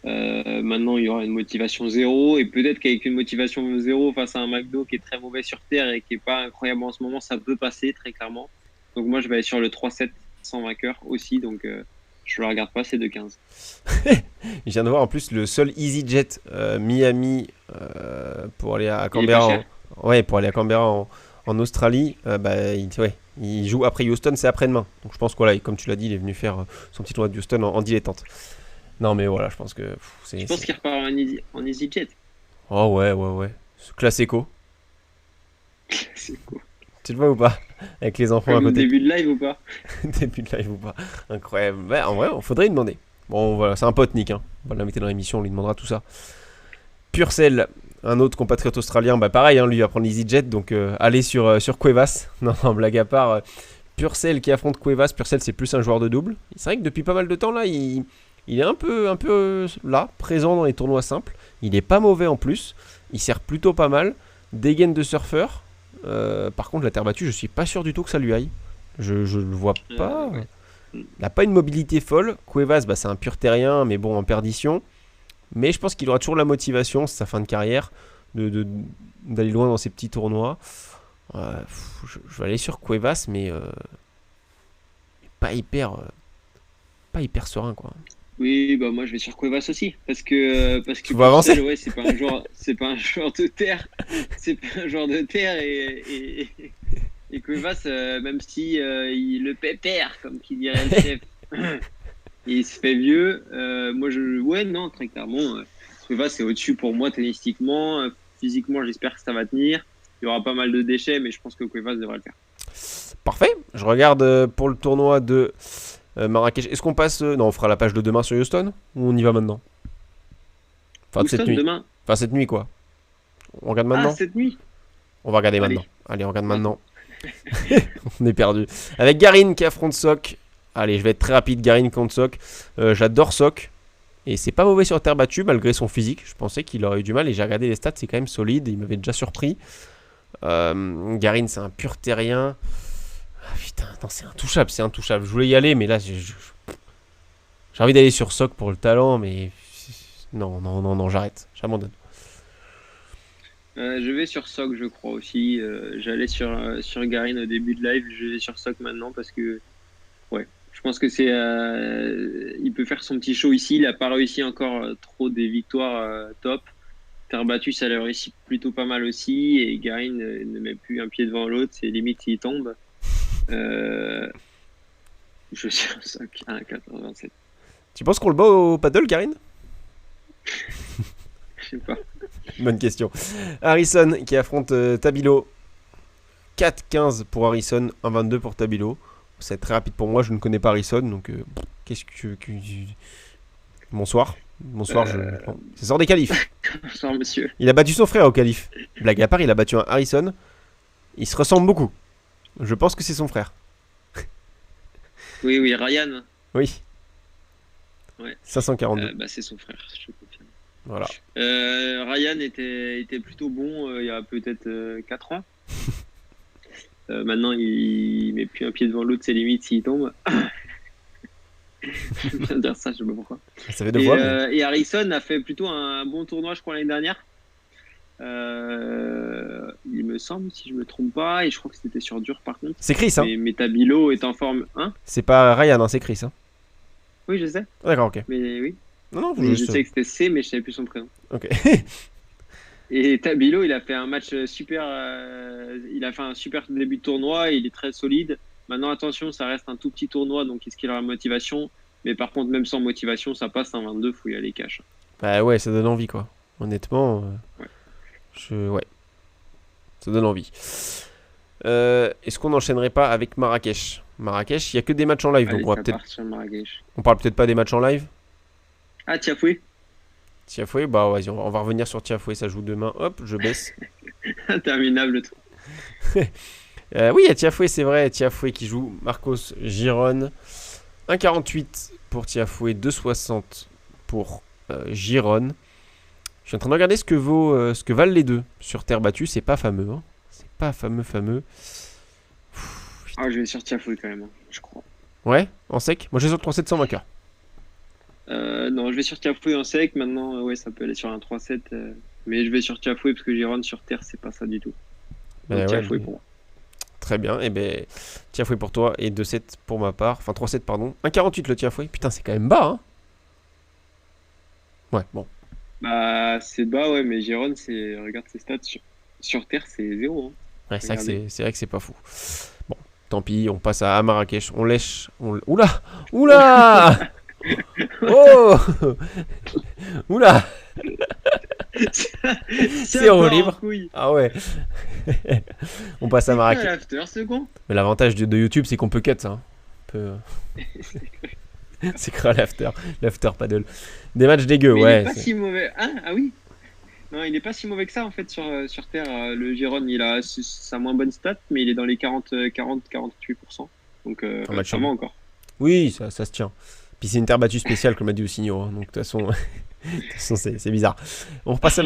Maintenant, il y aura une motivation zéro et peut-être qu'avec une motivation zéro face à un McDo qui est très mauvais sur terre et qui est pas incroyable en ce moment, ça peut passer très clairement. Donc moi, je vais aller sur le 3-7 sans vainqueur aussi. Donc je le regarde pas, c'est 2-15. Je viens de voir en plus le seul EasyJet Miami pour aller à Canberra. Pour aller à Canberra en Australie, il joue après Houston, c'est après-demain. Donc je pense que comme tu l'as dit, il est venu faire son petit tournoi de Houston en dilettante. Non mais voilà, je pense que je pense qu'il repart en EasyJet. Oh ouais. Classe éco. Tu le vois ou pas? Avec les enfants à côté. Début de live ou pas? Début de live ou pas? Incroyable. Ouais, en vrai, il faudrait lui demander. Bon voilà, c'est un pote Nick, hein. On va l'inviter dans l'émission, on lui demandera tout ça. Purcell, un autre compatriote australien, bah pareil, hein, lui il va prendre l'EasyJet, donc aller sur Cuevas. Non, blague à part. Purcell qui affronte Cuevas. Purcell c'est plus un joueur de double. C'est vrai que depuis pas mal de temps là, il est un peu là, présent dans les tournois simples. Il est pas mauvais en plus. Il sert plutôt pas mal. Dégaine de surfeur. Par contre, la terre battue, je suis pas sûr du tout que ça lui aille. Je le vois pas. Il n'a pas une mobilité folle. Cuevas, c'est un pur terrien, mais bon, en perdition. Mais je pense qu'il aura toujours la motivation, c'est sa fin de carrière, d'aller loin dans ces petits tournois. Je vais aller sur Cuevas, mais pas hyper serein, quoi. Oui, bah moi je vais sur Cuevas aussi parce que tu vas avancer. Ouais, c'est pas un joueur de terre, c'est pas un joueur de terre et Cuevas, même si il le pépère comme qui dirait le chef, il se fait vieux. Très clairement, Cuevas c'est au-dessus pour moi tennistiquement, physiquement j'espère que ça va tenir. Il y aura pas mal de déchets, mais je pense que Cuevas devrait le faire. Parfait. Je regarde pour le tournoi de Marrakech. Est-ce qu'on passe non, on fera la page de demain sur Houston ou on y va maintenant? Enfin, Houston, cette nuit. Demain. Enfin, cette nuit, quoi. On regarde maintenant? Cette nuit. On va regarder maintenant. Allez, on regarde maintenant. On est perdu. Avec Garin qui affronte Sock. Allez, je vais être très rapide. Garin contre Sock. J'adore Sock. Et c'est pas mauvais sur terre battue malgré son physique. Je pensais qu'il aurait eu du mal et j'ai regardé les stats, c'est quand même solide. Il m'avait déjà surpris. Garin, c'est un pur terrien. Ah, putain, non, c'est intouchable. Je voulais y aller, mais là, j'ai envie d'aller sur Sock pour le talent, mais non, j'arrête. J'abandonne. Je vais sur Sock, je crois aussi. J'allais sur Garin au début de live. Je vais sur Sock maintenant parce que, je pense que il peut faire son petit show ici. Il n'a pas réussi encore trop des victoires top. Terre battue, ça l'a réussi plutôt pas mal aussi. Et Garin ne met plus un pied devant l'autre. C'est limite s'il tombe. Je suis sur Sock à 1,87. Tu penses qu'on le bat au paddle, Garin? Je sais pas. Bonne question. Harrison qui affronte Tabilo. 4-15 pour Harrison, 1-22 pour Tabilo. C'est très rapide pour moi, je ne connais pas Harrison, donc qu'est-ce que... Bonsoir. Bonsoir, ça sort des qualifs. Bonsoir, monsieur. Il a battu son frère au qualif. Blague à part, il a battu un Harrison. Ils se ressemblent beaucoup. Je pense que c'est son frère. Oui, Ryan. Oui. Ouais. 542. C'est son frère, je te confirme. Voilà. Ryan était plutôt bon il y a peut-être 4 ans. Maintenant, il met plus un pied devant l'autre, c'est limite s'il tombe. Je viens de dire ça, je sais pas pourquoi. Ça fait 2 fois. Mais... Et Harrison a fait plutôt un bon tournoi, je crois, l'année dernière. Il me semble, si je me trompe pas, et je crois que c'était sur dur par contre. C'est Chris, hein. Mais Tabilo est en forme 1. C'est pas Ryan, hein, c'est Chris, hein. Oui, je sais. D'accord, ok. Mais oui. Non, mais je sais que c'était C, mais je savais plus son prénom. Ok. Et Tabilo, il a fait un match super. Il a fait un super début de tournoi. Il est très solide. Maintenant, attention, ça reste un tout petit tournoi, donc est-ce qu'il aura la motivation? Mais par contre, même sans motivation, ça passe un 22. Faut y aller cash. Bah ouais, ça donne envie, quoi. Honnêtement, ouais. Ça donne envie. Est-ce qu'on n'enchaînerait pas avec Marrakech? Marrakech, il n'y a que des matchs en live, allez, donc on on parle peut-être pas des matchs en live. Ah, Tiafoué. Tiafoué, bah vas-y, on va revenir sur Tiafoué, ça joue demain. Hop, je baisse. Interminable le truc. Oui, il y a Tiafoué, c'est vrai. Tiafoué qui joue Marcos Giron. 1,48 pour Tiafoué, 2,60 pour Giron. Je suis en train de regarder ce que valent les deux sur terre battue. C'est pas fameux, hein. C'est pas fameux. Je vais sur Tiafoué quand même, je crois. Ouais, en sec. Moi, je vais sur 3,700 vainqueur. Non, je vais sur Tiafoué en sec. Maintenant, ouais, ça peut aller sur un 3-7. Mais je vais sur Tiafoué parce que Giron sur terre, c'est pas ça du tout. Donc, Tiafoué pour moi. Très bien. Et ben, Tiafoué pour toi et 2,7 pour ma part. Enfin, 3,7, pardon. 1,48 le Tiafoué. Putain, c'est quand même bas, hein. Ouais, bon. Bah, c'est bas, ouais, mais Giron, regarde ses stats. Sur terre, c'est 0. Hein. Ouais, c'est vrai que c'est pas fou. Bon, tant pis, on passe à Marrakech. On lèche. Oula Oh Oula C'est en libre. Ah ouais. On passe à Marrakech. Mais l'avantage de YouTube, c'est qu'on peut cut ça. C'est quoi l'after paddle. Des matchs dégueux, mais ouais. Il est pas si mauvais. Ah oui. Non, il est pas si mauvais que ça en fait sur terre. Le Giron, il a sa moins bonne stat, mais il est dans les 40-48%. Donc ça va encore. Oui, ça se tient. Puis c'est une terre battue spéciale, comme l'a dit Osigno. Hein. Donc de toute façon, c'est bizarre. On repasse à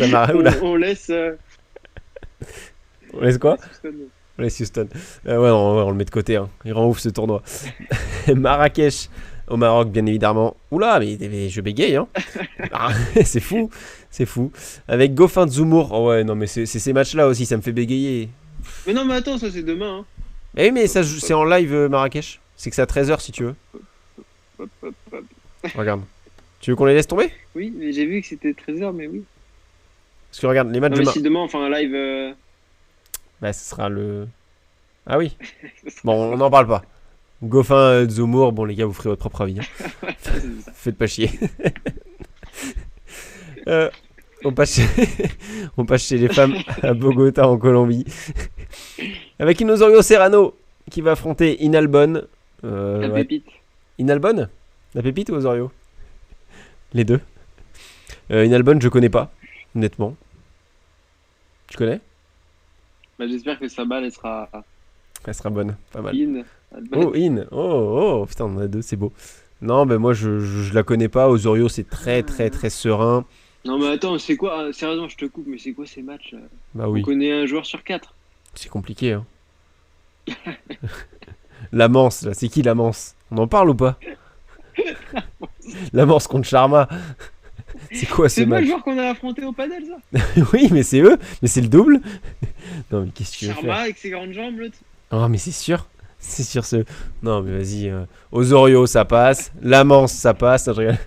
Marrakech. On laisse. On laisse quoi? On laisse Houston. On le met de côté. Hein. Il rend ouf ce tournoi. Marrakech au Maroc, bien évidemment. Oula, mais je bégaye. Hein. C'est fou. Avec Goffin de Zoumour. Oh ouais, non, mais c'est ces matchs-là aussi, ça me fait bégayer. Mais non, mais attends, ça c'est demain. Hein. Eh oui, mais c'est en live Marrakech. C'est que c'est à 13h si tu veux. Regarde. Tu veux qu'on les laisse tomber? Oui, mais j'ai vu que c'était 13h, mais oui. Parce que regarde, les matchs de si demain on fait un live. Bah, ce sera le. Ah oui. Bon, on n'en parle pas. Goffin, Zoumour, bon les gars, vous ferez votre propre avis. Hein. Faites pas chier. On passe chez les femmes à Bogota en Colombie. Avec Inosorio Serrano qui va affronter Inalbon. La pépite. Inalbon? La pépite ou Osorio? Les deux. Inalbon, je connais pas, honnêtement. Tu connais? Bah, j'espère que sa balle elle sera bonne, pas mal. In. Oh, putain, on en a deux, c'est beau. Non, mais moi je la connais pas. Osorio, c'est très serein. Non, mais attends, c'est quoi? Sérieusement, je te coupe, mais c'est quoi ces matchs? Bah oui. On connaît un joueur sur 4. C'est compliqué, hein. La Manse, là, c'est qui la Manse? On en parle ou pas? La Manse contre Sharma. C'est quoi ce match? C'est pas le joueur qu'on a affronté au padel, ça? Oui, mais c'est eux. Mais c'est le double. Non, mais qu'est-ce que tu veux faire? Sharma avec ses grandes jambes, l'autre. Oh, mais c'est sûr. C'est sûr ce. Non, mais vas-y. Osorio, ça passe. La Manse, ça passe. Je regarde.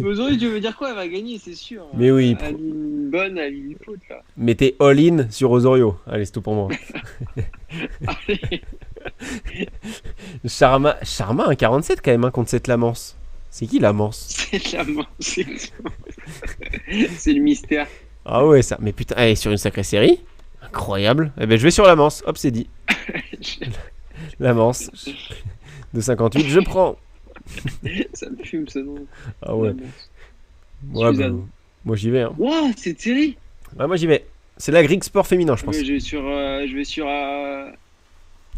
Osorio, tu veux dire quoi? Elle va gagner, c'est sûr. Mais oui. Une bonne, elle une faute, là. Mettez all-in sur Osorio. Allez, c'est tout pour moi. Sharma 1,47 quand même hein, contre cette Lamance. C'est qui la Mance? C'est la Mance. C'est le mystère. Ah ouais, ça. Mais putain, elle est sur une sacrée série. Incroyable. Eh ben, je vais sur la Mance. Hop, c'est dit. La Mance. De 58, je prends. Ça me fume ce nom. Ah ouais. La Mance. Ouais, bah, Suzanne. moi j'y vais. Hein. Wow, cette série. Ouais, moi j'y vais. C'est la Greek Sport féminin, je pense. Ouais, je vais sur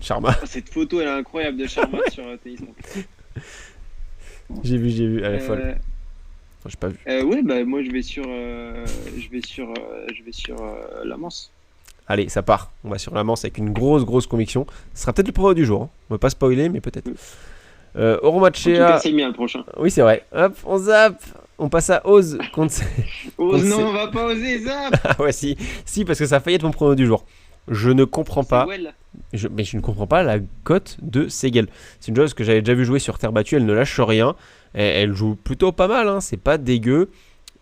Sharma. oh, cette photo, elle est incroyable de Sharma sur Tennis Monde. J'ai vu. Elle est folle. Enfin, j'ai pas vu. Ouais, bah moi je vais sur la Mance. Allez, ça part. On va sur la Mance avec une grosse conviction. Ce sera peut-être le prono du jour. Hein. On va pas spoiler, mais peut-être. En tout Euromachea. cas, c'est bien le prochain. Oui, c'est vrai. Hop, on zappe. On passe à Oz contre. Oh non, on va pas oser ça. Ah ouais, si, parce que ça a failli être mon prono du jour. Je ne comprends pas. Well. Mais je ne comprends pas la cote de Seguel. C'est une joueuse que j'avais déjà vu jouer sur terre battue. Elle ne lâche rien. Elle joue plutôt pas mal. Hein. C'est pas dégueu.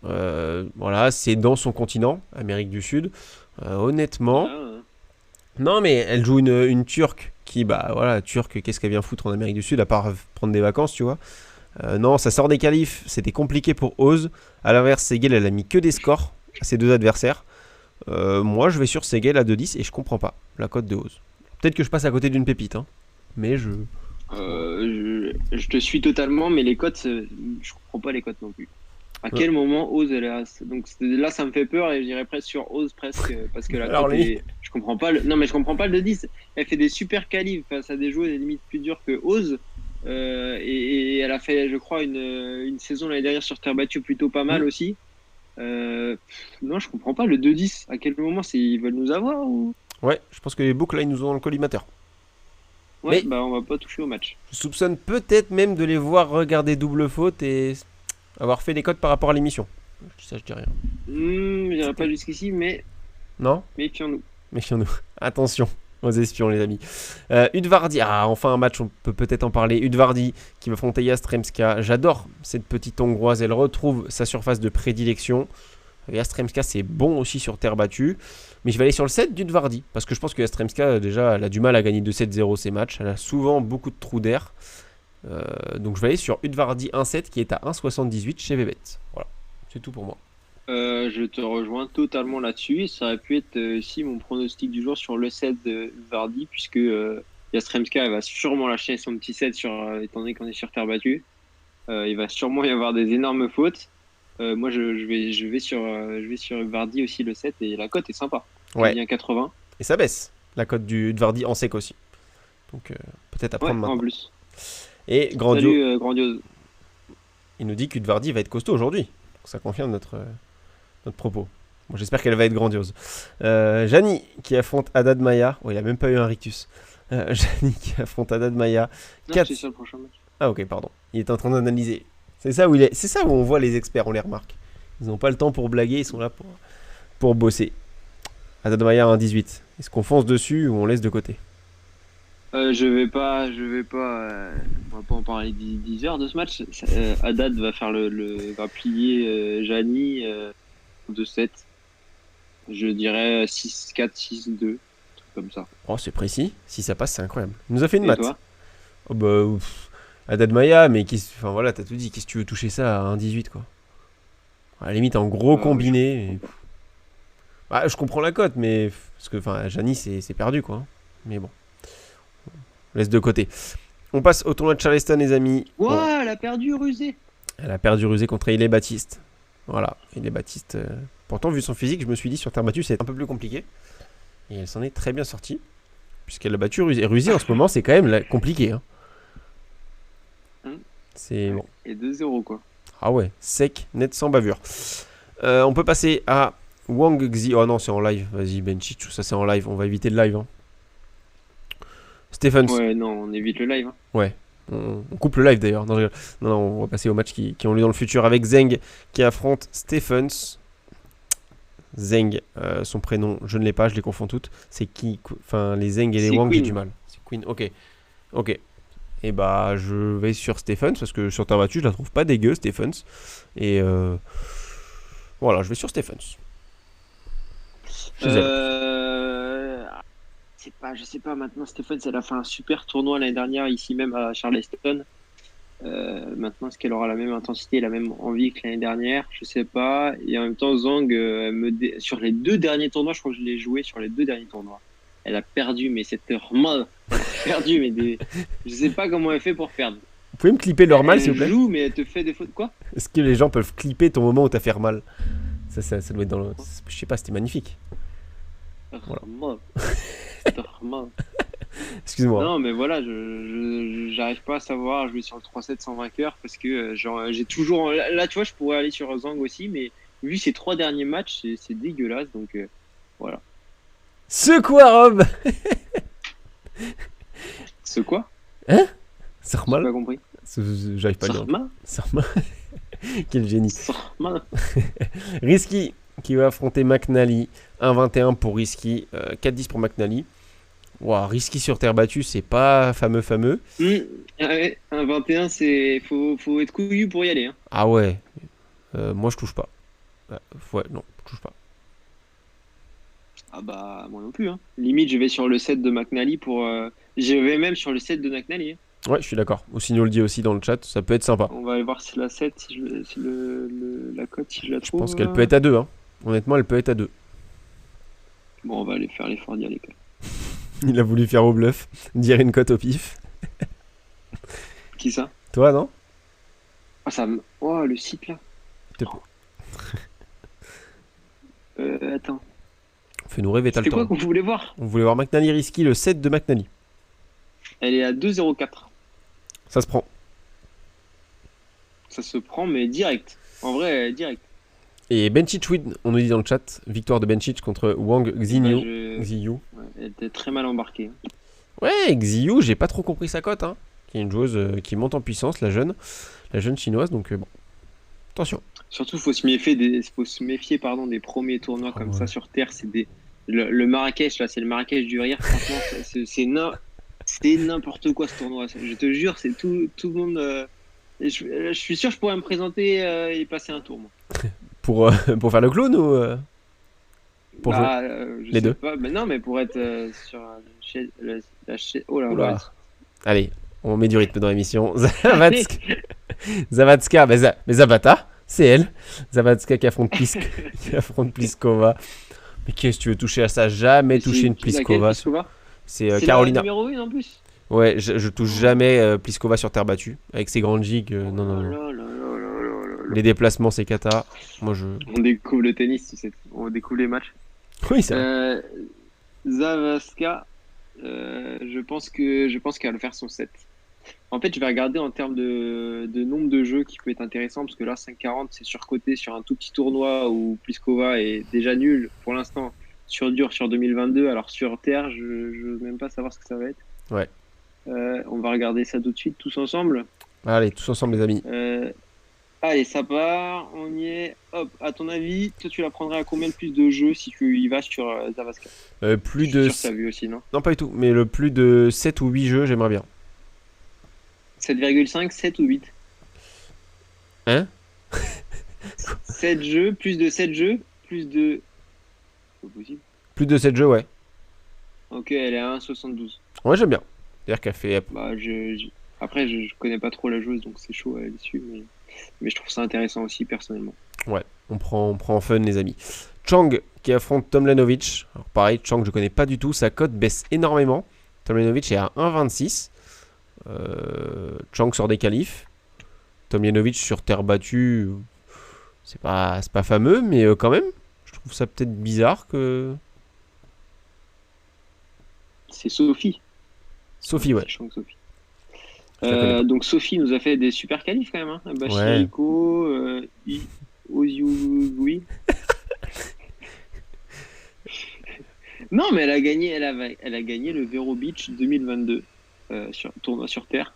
Voilà, c'est dans son continent, Amérique du Sud. Honnêtement. Ah. Non, mais elle joue une Turque qui, bah voilà, Turque, qu'est-ce qu'elle vient foutre en Amérique du Sud à part prendre des vacances, tu vois. Non, ça sort des qualifs. C'était compliqué pour Oz. À l'inverse, Seguel, elle a mis que des scores à ses deux adversaires. Moi, je vais sur Seguel à 2-10 et je comprends pas la cote de Oz. Peut-être que je passe à côté d'une pépite, hein. Mais je. Je te suis totalement, mais les cotes, je comprends pas les cotes non plus. À quel moment Oz elle est donc là ça me fait peur et je dirais presque sur Oz presque parce que la Alors, cote lui. je comprends pas non mais je comprends pas le 10. Elle fait des super qualifs face à des joueurs des limites plus dures que Oz et elle a fait je crois une saison l'année dernière sur terre battue plutôt pas mal aussi. Non je comprends pas le 2-10. À quel moment ils veulent nous avoir ou... Ouais, je pense que les books là ils nous ont dans le collimateur. Ouais, Mais- bah on va pas toucher au match. Je soupçonne peut-être même de les voir regarder double faute et avoir fait des cotes par rapport à l'émission. Ça, je dis rien. Je dirais pas jusqu'ici, mais Non? méfions-nous. Méfions-nous. Attention aux espions, les amis. Udvardi. Ah, enfin un match, on peut peut-être en parler. Udvardi qui va affronter Yastremska. J'adore cette petite hongroise. Elle retrouve sa surface de prédilection. Yastremska, c'est bon aussi sur terre battue. Mais je vais aller sur le 7 d'Udvardi. Parce que je pense que Yastremska, déjà, elle a du mal à gagner 2-7-0 ses matchs. Elle a souvent beaucoup de trous d'air. Donc je vais aller sur Udvardi 1-7 qui est à 1,78 chez Vebet. Voilà, c'est tout pour moi. Je te rejoins totalement là-dessus. Ça aurait pu être aussi mon pronostic du jour sur le set de Vardy, puisque Yastremska elle va sûrement lâcher son petit set étant donné qu'on est sur terre battue. Il va sûrement y avoir des énormes fautes. Moi, je vais sur Vardy aussi le set et la cote est sympa. Ouais. Elle vient 80. Et ça baisse, la cote du Udvardi en sec aussi. Donc peut-être à prendre Ouais, maintenant. en plus. Et Grandio, Salut, Grandiose. il nous dit qu'Udvardi va être costaud aujourd'hui. Donc, ça confirme notre propos. Bon, j'espère qu'elle va être grandiose. Jani qui affronte Haddad Maya. Oh, il a même pas eu un rictus. Jani qui affronte Haddad Maya. Non, 4... c'est sur le prochain match. Ah ok, pardon. Il est en train d'analyser. C'est ça où on voit les experts, on les remarque. Ils n'ont pas le temps pour blaguer, ils sont là pour bosser. Haddad Maya 1,18. Est-ce qu'on fonce dessus ou on laisse de côté? Je vais pas, on va pas en parler 10 heures de ce match. Haddad va faire va plier Jani 2-7. Je dirais 6-4, 6-2, un truc comme ça. Oh, c'est précis. Si ça passe, c'est incroyable. Il nous a fait une Et maths. toi? Oh, bah, Haddad Maya, mais enfin voilà, t'as tout dit. Qu'est-ce que tu veux toucher ça à 1,18 quoi? À la limite, en gros combiné. Et... Bah, je comprends la cote, mais parce que enfin, Jani, c'est perdu quoi. Mais bon. On laisse de côté. On passe au tournoi de Charleston, les amis. Wow, Bon. elle a perdu Rusé. Elle a perdu rusé contre Hailey Baptiste. Voilà, Hailey Baptiste. Pourtant, vu son physique, je me suis dit sur terre battue, c'est un peu plus compliqué. Et elle s'en est très bien sortie. Puisqu'elle a battu Rusé. Et Rusé, en ce moment, c'est quand même compliqué. Hein. C'est bon. Et 2-0 quoi. Ah ouais, sec, net, sans bavure. On peut passer à Wang Xi. Oh non, c'est en live. Vas-y, Benchich, ça c'est en live. On va éviter le live. Hein. Stephens. Ouais, non, on évite le live. Hein. Ouais. On coupe le live d'ailleurs. Non, on va passer aux matchs qui ont lieu dans le futur avec Zeng qui affronte Stephens. Zeng, son prénom, je ne l'ai pas, je les confonds toutes. C'est qui? Enfin, les Zeng et les Wang, j'ai du mal. C'est Queen, ok. Et bah, je vais sur Stephens parce que sur terre battue, je la trouve pas dégueu, Stephens. Et voilà, je vais sur Stephens. Je sais pas maintenant. Stephens, elle a fait un super tournoi l'année dernière ici même à Charleston. Maintenant, est-ce qu'elle aura la même intensité, la même envie que l'année dernière? Je sais pas. Et en même temps, Zhang, sur les 2 derniers tournois, je crois que je l'ai joué sur les 2 derniers tournois. Elle a perdu, mais cette mal perdu, mais je sais pas comment elle fait pour perdre. Vous pouvez me clipper leur mal, s'il vous plaît? Elle joue, mais elle te fait des fautes. Quoi? Est-ce que les gens peuvent clipper ton moment où t'as fait mal? Ça doit être dans le... Je sais pas, c'était magnifique. Voilà. Mal. Excuse-moi. Non, mais voilà, j'arrive pas à savoir jouer sur le 3-7 sans vainqueur parce que j'ai toujours. Là, tu vois, je pourrais aller sur Zhang aussi, mais vu ces 3 derniers matchs, c'est dégueulasse. Donc voilà. Ce quoi, Rob? Ce quoi? Hein? J'ai Sarmal? pas compris. J'arrive pas à le dire. Sarma? Sarmal. Quel génie. Sarma. Risky qui va affronter McNally. 1-21 pour Risky. 4-10 pour McNally. Wow, Risky sur terre battue, c'est pas fameux. Ouais, un 21, faut être couillu pour y aller. Hein. Ah ouais. Moi, je touche pas. Ouais, non, je touche pas. Ah bah, moi non plus. Hein. Limite, je vais sur le set de McNally pour. Je vais même sur le set de McNally. Hein. Ouais, je suis d'accord. Sinon, le dit aussi dans le chat, ça peut être sympa. On va aller voir si la 7, si la cote, si je la Je trouve. pense qu'elle peut être à 2. Hein. Honnêtement, elle peut être à 2. Bon, on va aller faire l'effort d'y aller. Quand même. Il a voulu faire au bluff, dire une cote au pif. Qui ça? Toi, non? Ah, oh, le site là. Attends. Fais-nous rêver, t'as le C'est quoi temps. qu'on voulait voir? On voulait voir McNally Risky, le 7 de McNally. Elle est à 2,04. Ça se prend. Ça se prend, mais direct. En vrai, direct. Et Benchich win, on nous dit dans le chat, victoire de Benchich contre Wang Xinyu. Xiyu. Ouais, elle était très mal embarquée. Ouais, Xiyu, j'ai pas trop compris sa cote. Hein. Qui est une joueuse qui monte en puissance, la jeune chinoise. Donc bon, attention. Surtout, faut se méfier des premiers tournois comme ça sur terre. C'est le Marrakech là, c'est le Marrakech du rire. Franchement, c'est n'importe quoi ce tournoi. Je te jure, c'est tout le monde. Je suis sûr, que je pourrais me présenter et passer un tour. Moi. Pour faire le clown ou pour jouer les deux pas. Mais non, mais pour être sur la chaîne. Oh là là. Allez, on met du rythme dans l'émission. Zavatska, mais Zabata, c'est elle. Zavatska qui affronte Pliskova. Mais qu'est-ce que tu veux toucher à ça? Jamais toucher une Pliskova. C'est Carolina. La numéro 1 en plus. Ouais, je touche jamais Pliskova sur terre battue. Avec ses grandes gigs, non. Les déplacements, c'est cata. Moi, On découvre le tennis, tu sais. On découvre les matchs. Oui, c'est vrai. Zavaska, je pense qu'elle va faire son set. En fait, je vais regarder en termes de nombre de jeux qui peut être intéressant, parce que là, 5,40, c'est surcoté sur un tout petit tournoi où Pliskova est déjà nulle pour l'instant sur dur sur 2022. Alors sur terre, je ne veux même pas savoir ce que ça va être. Ouais. On va regarder ça tout de suite, tous ensemble. Allez, tous ensemble, les amis. Allez, ça part, on y est. Hop, à ton avis, toi tu la prendrais à combien de plus de jeux si tu y vas sur Zavaska? Plus de. Ça vu aussi, non? Non, pas du tout, mais le plus de 7 ou 8 jeux, j'aimerais bien. 7,5, 7 ou 8? Hein? 7 jeux, plus de 7 jeux, plus de. C'est pas possible. Plus de 7 jeux, ouais. Ok, elle est à 1,72. Ouais, j'aime bien. C'est-à-dire qu'elle fait. Bah, après, je connais pas trop la joueuse, donc c'est chaud à l'issue, mais je trouve ça intéressant aussi, personnellement. Ouais, on prend en fun, les amis. Chang qui affronte Tomljanovic. Alors, pareil, Chang, je connais pas du tout. Sa cote baisse énormément. Tomljanovic est à 1,26. Chang sort des qualifs. Tomljanovic sur terre battue, c'est pas fameux, mais quand même, je trouve ça peut-être bizarre que. C'est Sophie. Sophie, ouais. Chang Sophie. Donc Sophie nous a fait des super qualifs quand même. Hein. Bachiriko, Oziugui. Non, mais elle a gagné le Vero Beach 2022 sur tournoi sur terre.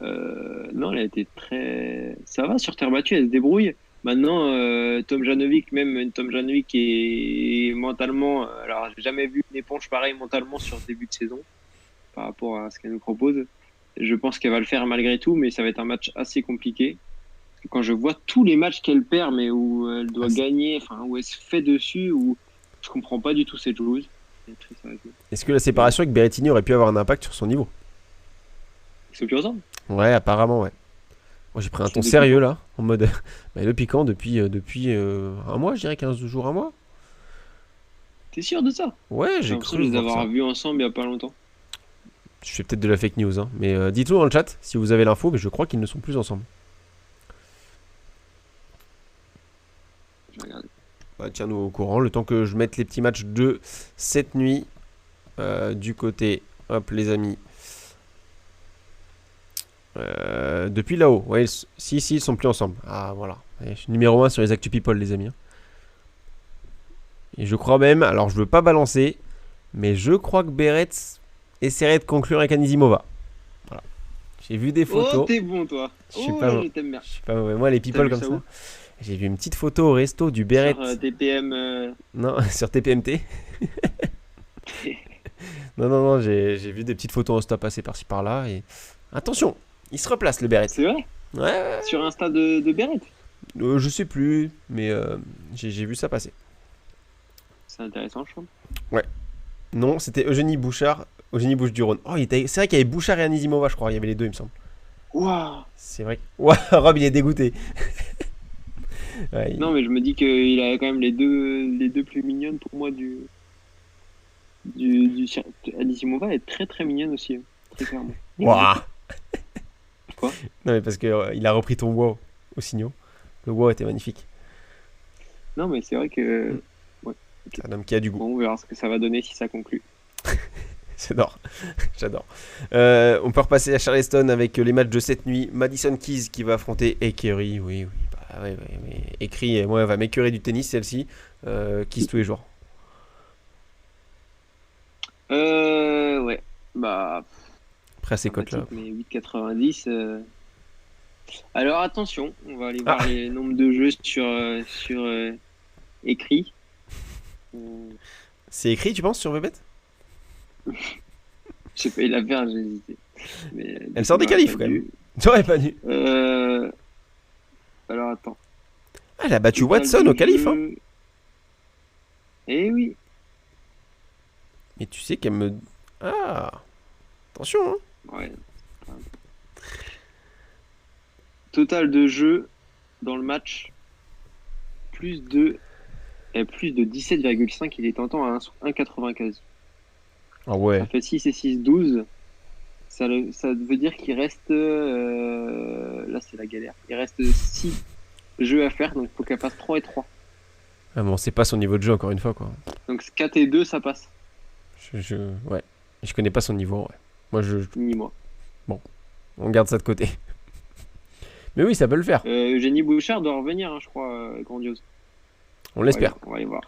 Non, elle a été très. Ça va sur terre battue, elle se débrouille. Maintenant, Tomljanovic, même Tomljanovic est mentalement. Alors, j'ai jamais vu une éponge pareille mentalement sur le début de saison par rapport à ce qu'elle nous propose. Je pense qu'elle va le faire malgré tout, mais ça va être un match assez compliqué. Parce que quand je vois tous les matchs qu'elle perd, mais où elle doit gagner, enfin où elle se fait dessus, où je comprends pas du tout cette joueuse. Est-ce que la séparation avec Berrettini aurait pu avoir un impact sur son niveau? Ils sont plus ensemble? Ouais, apparemment, ouais. Moi, j'ai pris un ton sérieux là, en mode le piquant depuis un mois, je dirais 15 jours, un mois. T'es sûr de ça? Ouais, j'ai cru les voir avoir ça. vus ensemble il y a pas longtemps. Je fais peut-être de la fake news, hein. Mais dites-nous dans le chat si vous avez l'info, mais je crois qu'ils ne sont plus ensemble. Je vais regarder. Bah, tiens-nous au courant, le temps que je mette les petits matchs de cette nuit du côté, hop les amis. Depuis là-haut, ouais, si, ils sont plus ensemble. Ah voilà, ouais, je suis numéro 1 sur les Actu People les amis. Et je crois même, alors je veux pas balancer, mais je crois que Beretz essaierait de conclure avec Anisimova. Voilà. J'ai vu des photos. Oh, t'es bon, toi. Je t'aime bien. Je suis pas mauvais. Moi, les people comme ça. J'ai vu une petite photo au resto du Beretz. Sur TPM. Non, sur TPMT. non, j'ai vu des petites photos en stop passer par-ci par-là. Et attention, il se replace le Beretz. C'est vrai? Ouais. Sur Insta de Beretz? Je sais plus, mais j'ai vu ça passer. C'est intéressant, je trouve. Ouais. Non, c'était Eugénie Bouchard. Eugénie Bouche-du-Rhône. Oh, c'est vrai qu'il y avait Bouchard et Anisimova, je crois. Il y avait les deux, il me semble. Waouh! C'est vrai. Ouah, Rob, il est dégoûté. Ouais, non, mais je me dis qu'il a quand même les deux plus mignonnes pour moi du Anisimova est très très mignonne aussi, très clairement. Waouh! Quoi? Non, mais parce qu'il a repris ton wow au signaux. Le wow était magnifique. Non, mais c'est vrai que. Ouais. C'est un homme qui a du goût. Bon, on verra ce que ça va donner si ça conclut. J'adore. On peut repasser à Charleston avec les matchs de cette nuit. Madison Keys qui va affronter Écurie. Oui. Bah, ouais, mais écrit, moi, elle va m'écurer du tennis celle-ci. Keys tous les jours. Ouais. Bah. Après ces cotes-là. Mais 8,90. Alors attention, on va aller voir les nombres de jeux sur écrit. C'est écrit, tu penses, sur Bébête? J'ai failli la faire, j'ai hésité. Mais, elle sort des qualifs quand même. J'aurais pas dû. Alors attends. Elle a battu Watson au qualif. Hein. Eh oui. Mais tu sais qu'elle me. Ah. Attention. Hein. Ouais. Total de jeux dans le match. Plus de 17,5. Il est tentant à 1,95. Ah ouais. Ça fait 6 et 6, 12. Ça veut dire qu'il reste. Là, c'est la galère. Il reste 6 jeux à faire, donc il faut qu'elle passe 3 et 3. Ah bon, c'est pas son niveau de jeu, encore une fois, quoi. Donc 4 et 2, ça passe. Ouais. Je connais pas son niveau, ouais. Ni moi. Bon, on garde ça de côté. Mais oui, ça peut le faire. Eugénie Bouchard doit revenir, hein, je crois, grandiose. On l'espère. On va y voir.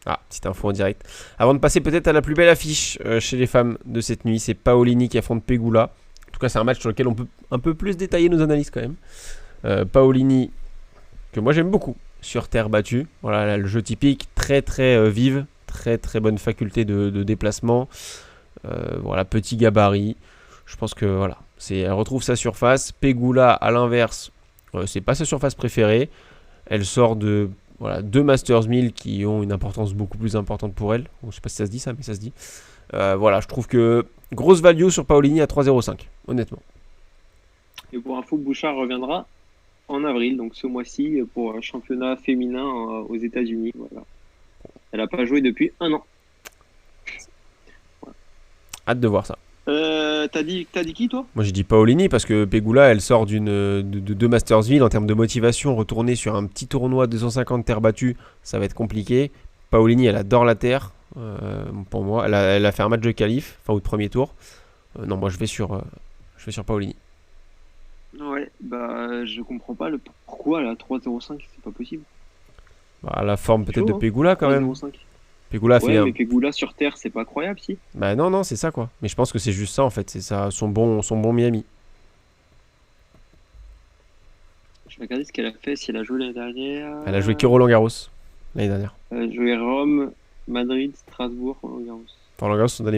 Ah, petite info en direct. Avant de passer peut-être à la plus belle affiche chez les femmes de cette nuit, c'est Paolini qui affronte Pegula. En tout cas, c'est un match sur lequel on peut un peu plus détailler nos analyses quand même. Paolini, que moi j'aime beaucoup, sur terre battue. Voilà, là, le jeu typique, très très vive, très très bonne faculté de déplacement. Voilà, petit gabarit. Je pense que voilà, elle retrouve sa surface. Pegula, à l'inverse, c'est pas sa surface préférée. Elle sort de 2 Masters 1000 qui ont une importance beaucoup plus importante pour elle. Je sais pas si ça se dit ça, mais ça se dit. Voilà, je trouve que grosse value sur Paolini à 3,05, honnêtement. Et pour info, Bouchard reviendra en avril, donc ce mois-ci, pour un championnat féminin aux États-Unis. Voilà. Elle n'a pas joué depuis 1 an. Voilà. Hâte de voir ça. T'as dit qui, toi? Moi, j'ai dit Paolini parce que Pegula, elle sort de 2 Mastersville en termes de motivation. Retourner sur un petit tournoi 250 terre battue, ça va être compliqué. Paolini, elle adore la terre. Pour moi, elle a fait un match de qualif, enfin, ou de premier tour. Non, moi, je vais sur Paolini. Ouais, bah, je comprends pas pourquoi elle a 3,05, c'est pas possible. Bah, la forme peut-être de Pegula quand même. 3,05. Pegula mais Pegula sur terre, c'est pas incroyable, si. Bah non, c'est ça quoi. Mais je pense que c'est juste ça en fait. C'est ça, son bon Miami. Je vais regarder ce qu'elle a fait, si elle a joué l'année dernière. Elle a joué que Roland Garros l'année dernière. Elle a joué Rome, Madrid, Strasbourg, Roland Garros. Roland Garros sont dans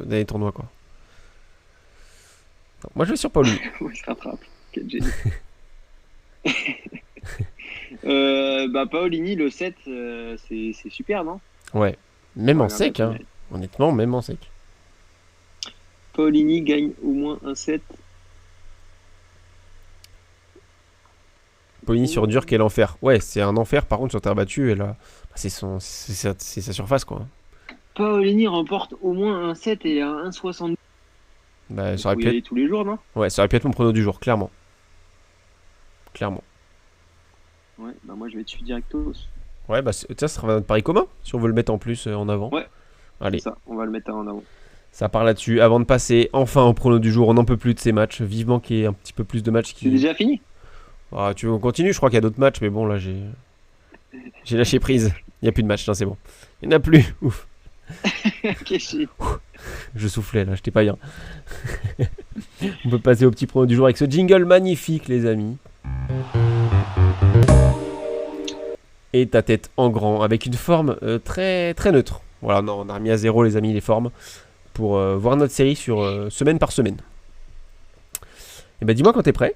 les tournois quoi. Non, moi je vais sur Paolini. Il se rattrape. Quel génie. Bah Paolini, le 7, c'est super, non? Ouais, même en sec, hein. Honnêtement, même en sec. Paolini gagne au moins un set Poligny sur dur, quel enfer. Ouais, c'est un enfer. Par contre, sur terre battue, c'est sa surface, quoi. Poligny remporte au moins un 7 et un 1,60. Bah, ça aurait pu être... tous les jours, non? Ouais, ça aurait pu être mon prono du jour, clairement. Clairement. Ouais, bah moi je vais dessus directos. Ouais, bah ça sera notre pari commun, si on veut le mettre en plus en avant. Ouais. Allez. Ça, on va le mettre en avant. Ça part là-dessus. Avant de passer enfin au prono du jour, on n'en peut plus de ces matchs. Vivement qu'il y ait un petit peu plus de matchs qui... C'est déjà fini? Ah, tu veux qu'on continue? Je crois qu'il y a d'autres matchs, mais bon, là, j'ai lâché prise. Il n'y a plus de matchs, non, c'est bon. Il n'y en a plus. Ouf. Je soufflais, là, j'étais pas bien. On peut passer au petit prono du jour avec ce jingle magnifique, les amis. Et ta tête en grand, avec une forme très, très neutre. Voilà, non, on a remis à zéro, les amis, les formes, pour voir notre série sur semaine par semaine. Et bah, dis-moi quand t'es prêt.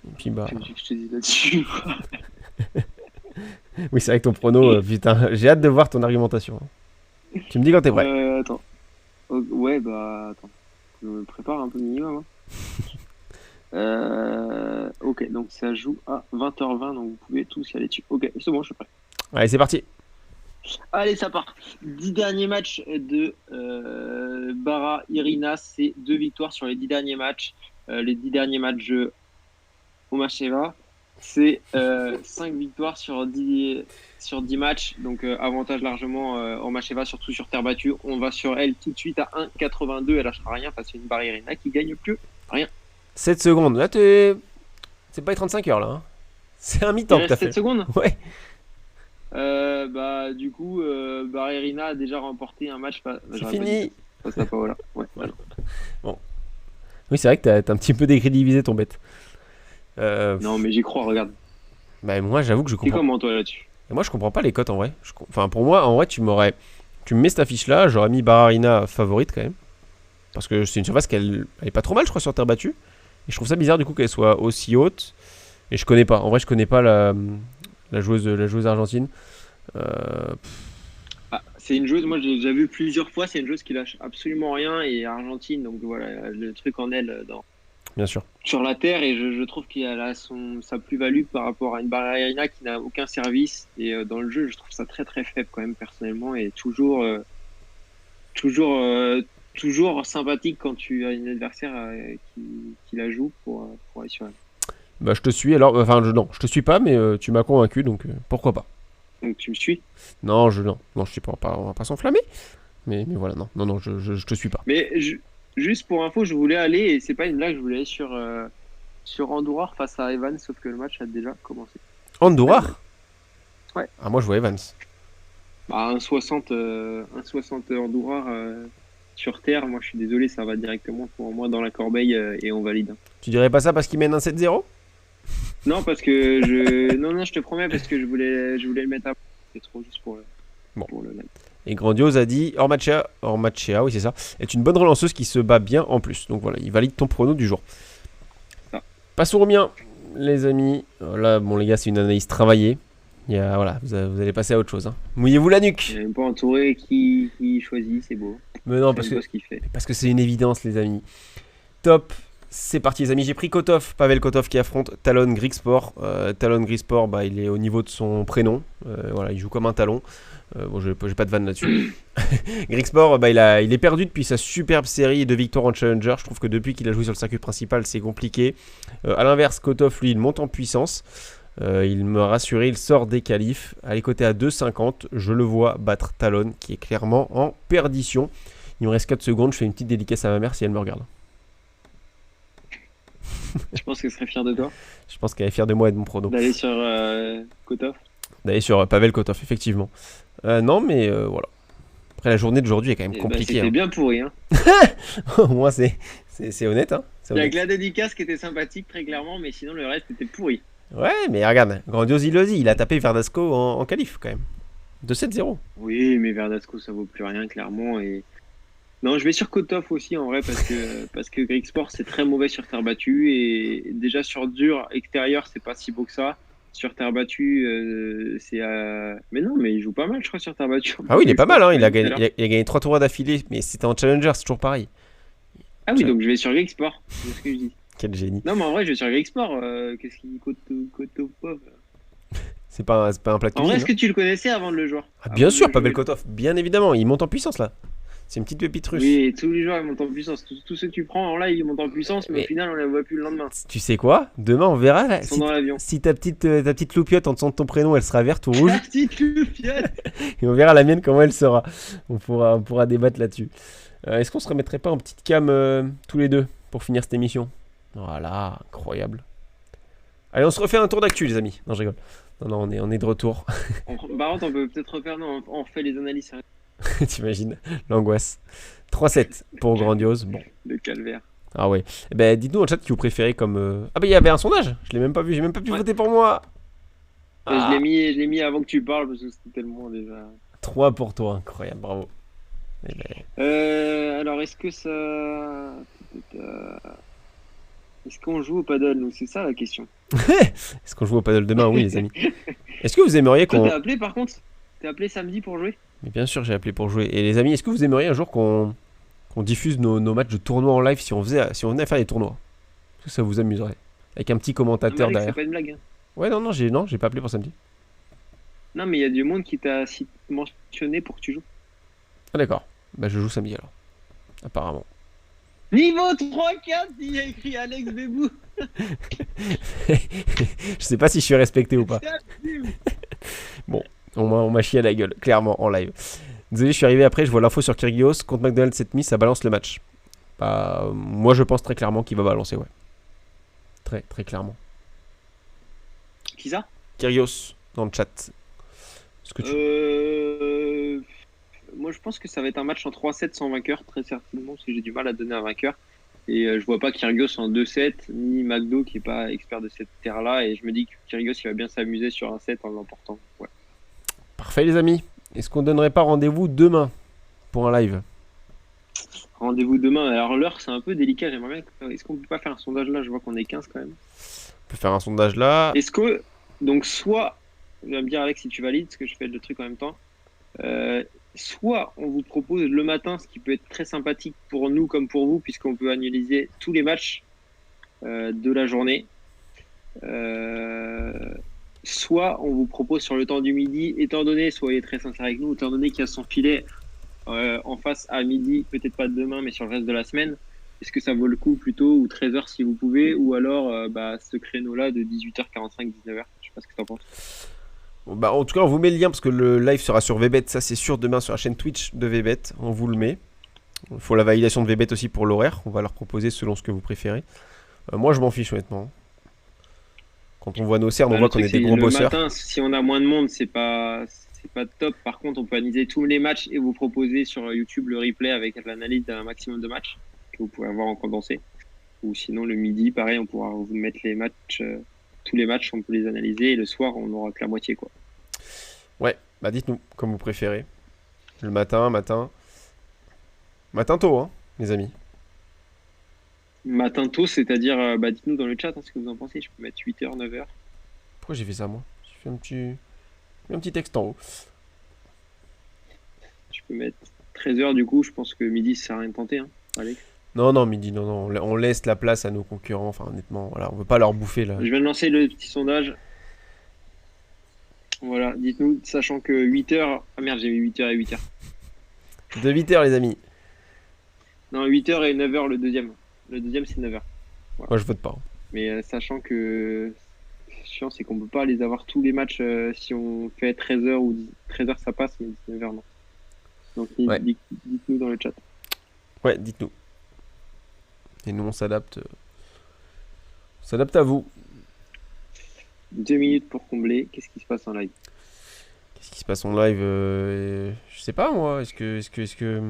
Et puis, bah... Je te dis là-dessus. Oui, c'est vrai que ton prono, putain, j'ai hâte de voir ton argumentation. Tu me dis quand t'es prêt. Attends. Ouais, bah, attends. Je me prépare un peu minimum. Ok, donc ça joue à 20h20, donc vous pouvez tous y aller dessus. Ok, c'est bon, je suis prêt. Allez, c'est parti. Allez, ça part. 10 derniers matchs de Bara Irina, c'est 2 victoires sur les 10 derniers matchs. Les 10 derniers matchs de Omacheva, c'est 5 victoires sur 10 matchs. Donc avantage largement Omacheva, surtout sur terre battue. On va sur elle tout de suite à 1,82. Elle lâchera rien face à une Bara Irina qui gagne plus rien. 7 secondes. Là, c'est pas les 35 heures, là. Hein. C'est un mi-temps que t'as fait. 7 secondes. Ouais. Bah, du coup, Bara Irina a déjà remporté un match. C'est fini. Face à Paola. Ouais, voilà. Bon. Oui, c'est vrai que t'as un petit peu décrédibilisé ton bet. Non, mais j'y crois, regarde. Bah, moi, j'avoue que je comprends. T'es comment, toi, là-dessus? Et moi, je comprends pas les cotes en vrai. Enfin, pour moi, en vrai, tu me mets cette affiche-là, j'aurais mis Bara Irina favorite quand même. Parce que c'est une surface qu'elle est pas trop mal, je crois, sur terre battue. Et je trouve ça bizarre du coup qu'elle soit aussi haute. Et je connais pas. En vrai, je connais pas la joueuse argentine. C'est une joueuse, moi j'ai déjà vu plusieurs fois, c'est une joueuse qui lâche absolument rien et argentine, donc voilà, le truc en elle Bien sûr. Sur la terre, et je trouve qu'elle a sa plus-value par rapport à une Bara Irina qui n'a aucun service, et dans le jeu je trouve ça très très faible quand même personnellement, et toujours sympathique quand tu as une adversaire qui la joue pour aller sur elle. Bah je te suis alors, enfin non, je te suis pas, mais tu m'as convaincu, donc pourquoi pas. Donc tu me suis? Non, je suis pas, on va pas s'enflammer. Mais voilà, non, je te suis pas. Mais juste pour info, je voulais aller, et c'est pas une blague, je voulais aller sur Andourar face à Evans, sauf que le match a déjà commencé. Andourar? Ouais. Ah, moi je vois Evans. Bah, 1,60 Andourar sur terre, moi je suis désolé, ça va directement pour moi dans la corbeille et on valide. Tu dirais pas ça parce qu'il mène un 7-0? Non, parce que non, je te promets, parce que je voulais le mettre à... C'est trop juste pour le mettre. Et Grandiose a dit Ormachea, oui c'est ça, est une bonne relanceuse qui se bat bien en plus. Donc voilà, il valide ton prono du jour. Ah. Passons au mien, les amis. Là, bon les gars, c'est une analyse travaillée. Voilà, vous allez passer à autre chose. Hein. Mouillez-vous la nuque. Il n'y a même pas entouré qui choisit, c'est beau. Mais non, parce que c'est une évidence, les amis. Top. C'est parti les amis, j'ai pris Kotov, Pavel Kotov qui affronte Talon Grigspor. Talon Grigspor, bah, il est au niveau de son prénom, voilà, il joue comme un talon. Bon, j'ai pas de vanne là-dessus. Grigspor, bah, il est perdu depuis sa superbe série de victoires en Challenger. Je trouve que depuis qu'il a joué sur le circuit principal, c'est compliqué. A l'inverse, Kotov, lui, il monte en puissance. Il me rassurait, il sort des qualifs. À les côtés à 2,50, je le vois battre Talon qui est clairement en perdition. Il me reste 4 secondes, je fais une petite dédicace à ma mère si elle me regarde. Je pense qu'elle serait fière de toi. Je pense qu'elle est fière de moi et de mon prono. D'aller sur Kotov. D'aller sur Pavel Kotov, effectivement. Non, mais voilà. Après, la journée d'aujourd'hui est quand même compliquée. C'était bien pourri. Hein. Au moins, c'est honnête. Hein. Il y a que la dédicace qui était sympathique, très clairement, mais sinon, le reste était pourri. Ouais, mais regarde, Grandiose, il le dit. Il a tapé Verdasco en qualif, quand même. De 7-0. Oui, mais Verdasco, ça vaut plus rien, clairement. Et... Non, je vais sur Kotov aussi en vrai parce que Grigspor c'est très mauvais sur terre battue, et déjà sur dur extérieur c'est pas si beau que ça. Sur terre battue mais non, mais il joue pas mal je crois sur terre battue. Ah oui, il est pas mal, hein. Il a gagné 3 tours d'affilée, mais c'était en Challenger, c'est toujours pareil. Ah oui, donc je vais sur Grigspor, c'est ce que je dis. Quel génie. Non, mais en vrai, je vais sur Grexport. Qu'est-ce qu'il coûte au pauvre? C'est pas un plat de En vrai, cuisine. est-ce que tu le connaissais avant de le jouer? Ah, bien sûr, Pavel Kotov, bien évidemment. Il monte en puissance là. C'est une petite pépite russe. Oui, tous les joueurs ils montent en puissance. Tous ceux que tu prends en live ils montent en puissance, mais au final on les voit plus le lendemain. Tu sais quoi? Demain on verra là, Ils sont dans l'avion. si ta petite loupiote en dessous de ton prénom elle sera verte ou rouge. La petite loupiote. Et on verra la mienne comment elle sera. On pourra débattre là-dessus. Est-ce qu'on se remettrait pas en petite cam tous les deux pour finir cette émission? Voilà, incroyable. Allez, on se refait un tour d'actu les amis. Non, je rigole. Non, on est de retour. Par contre, on peut peut-être refaire. Non, on refait les analyses. T'imagines l'angoisse. 3-7 pour Grandiose. Bon. Le calvaire. Ah ouais. Eh ben, dites-nous en chat qui vous préférez comme. Ah bah il y avait un sondage. Je l'ai même pas vu. J'ai même pas pu voter pour moi. Je l'ai mis avant que tu parles parce que c'était tellement déjà. 3 pour toi, incroyable, bravo. Eh ben... alors, est-ce que ça. Est-ce qu'on joue au paddle nous? C'est ça la question. Est-ce qu'on joue au paddle demain? Oui, les amis. Est-ce que vous aimeriez qu'on. Toi, t'as appelé par contre? T'as appelé samedi pour jouer? Mais bien sûr, j'ai appelé pour jouer. Et les amis, est-ce que vous aimeriez un jour qu'on diffuse nos matchs de tournoi en live si on venait à faire des tournois? Est-ce que ça vous amuserait? Avec un petit commentateur derrière. C'est pas une blague. Hein. Ouais, non, j'ai pas appelé pour samedi. Non, mais il y a du monde qui t'a mentionné pour que tu joues. Ah, d'accord. Bah, je joue samedi alors. Apparemment. Niveau 3-4, il y a écrit Alex Bébou. Je sais pas si je suis respecté ou pas. Bon, on m'a chié à la gueule, clairement, en live. Désolé, je suis arrivé après, je vois l'info sur Kyrgios. Contre McDonald's cette mise, ça balance le match. Bah, moi, je pense très clairement qu'il va balancer, ouais. Très, très clairement. Qui ça? Kyrgios, dans le chat. Est-ce que tu... Moi, je pense que ça va être un match en 3-7 sans vainqueur, très certainement, parce que j'ai du mal à donner un vainqueur. Et je vois pas Kyrgios en 2-7, ni McDo qui est pas expert de cette terre-là. Et je me dis que Kyrgios, il va bien s'amuser sur un set en l'emportant. Ouais. Parfait, les amis. Est-ce qu'on donnerait pas rendez-vous demain pour un live? Rendez-vous demain. Alors, l'heure, c'est un peu délicat. J'aimerais bien. Est-ce qu'on peut pas faire un sondage là? Je vois qu'on est 15 quand même. On peut faire un sondage là. Est-ce que. Donc, soit. Tu vas me dire, Alex, si tu valides, parce que je fais le truc en même temps. Soit on vous propose le matin, ce qui peut être très sympathique pour nous comme pour vous, puisqu'on peut analyser tous les matchs de la journée. Soit on vous propose sur le temps du midi, étant donné, soyez très sincères avec nous, étant donné qu'il y a son filet en face à midi, peut-être pas demain, mais sur le reste de la semaine, est-ce que ça vaut le coup plutôt, ou 13h si vous pouvez, ou alors ce créneau-là de 18h45, 19h, je sais pas ce que tu en penses. Bah, en tout cas, on vous met le lien parce que le live sera sur VBet, ça c'est sûr, demain sur la chaîne Twitch de VBet. On vous le met. Il faut la validation de VBet aussi pour l'horaire. On va leur proposer selon ce que vous préférez. Moi, je m'en fiche honnêtement. Quand on voit nos cernes, on voit qu'on est des gros bosseurs. Le matin, si on a moins de monde, c'est pas top. Par contre, on peut analyser tous les matchs et vous proposer sur YouTube le replay avec l'analyse d'un maximum de matchs que vous pouvez avoir en condensé. Ou sinon, le midi, pareil, on pourra vous mettre les matchs. Tous les matchs, on peut les analyser et le soir, on n'aura que la moitié, quoi. Ouais, bah dites-nous comme vous préférez. Le matin tôt, hein, les amis. Matin tôt, c'est-à-dire, dites-nous dans le chat ce que vous en pensez. Je peux mettre 8h, 9h. Pourquoi j'ai fait ça, moi? J'ai fait un petit texte en haut. Je peux mettre 13h, du coup, je pense que midi, ça sert à rien de tenter, hein, Alex. Non, midi, non. On laisse la place à nos concurrents. Enfin, honnêtement, voilà, on veut pas leur bouffer là. Je viens de lancer le petit sondage. Voilà, dites-nous, sachant que 8h. Ah merde, j'ai mis 8h et 8h. De 8h, les amis. Non, 8h et 9h le deuxième. Le deuxième, c'est 9h. Voilà. Moi, je vote pas. Mais sachant que. Chiant, c'est qu'on peut pas les avoir tous les matchs si on fait 13h ou 13h, ça passe, mais 19h, non. Donc, ouais. Dites-nous dans le chat. Ouais, dites-nous. Et nous, on s'adapte. On s'adapte à vous. 2 minutes pour combler. Qu'est-ce qui se passe en live? Qu'est-ce qui se passe en live Je sais pas, moi. Est-ce que...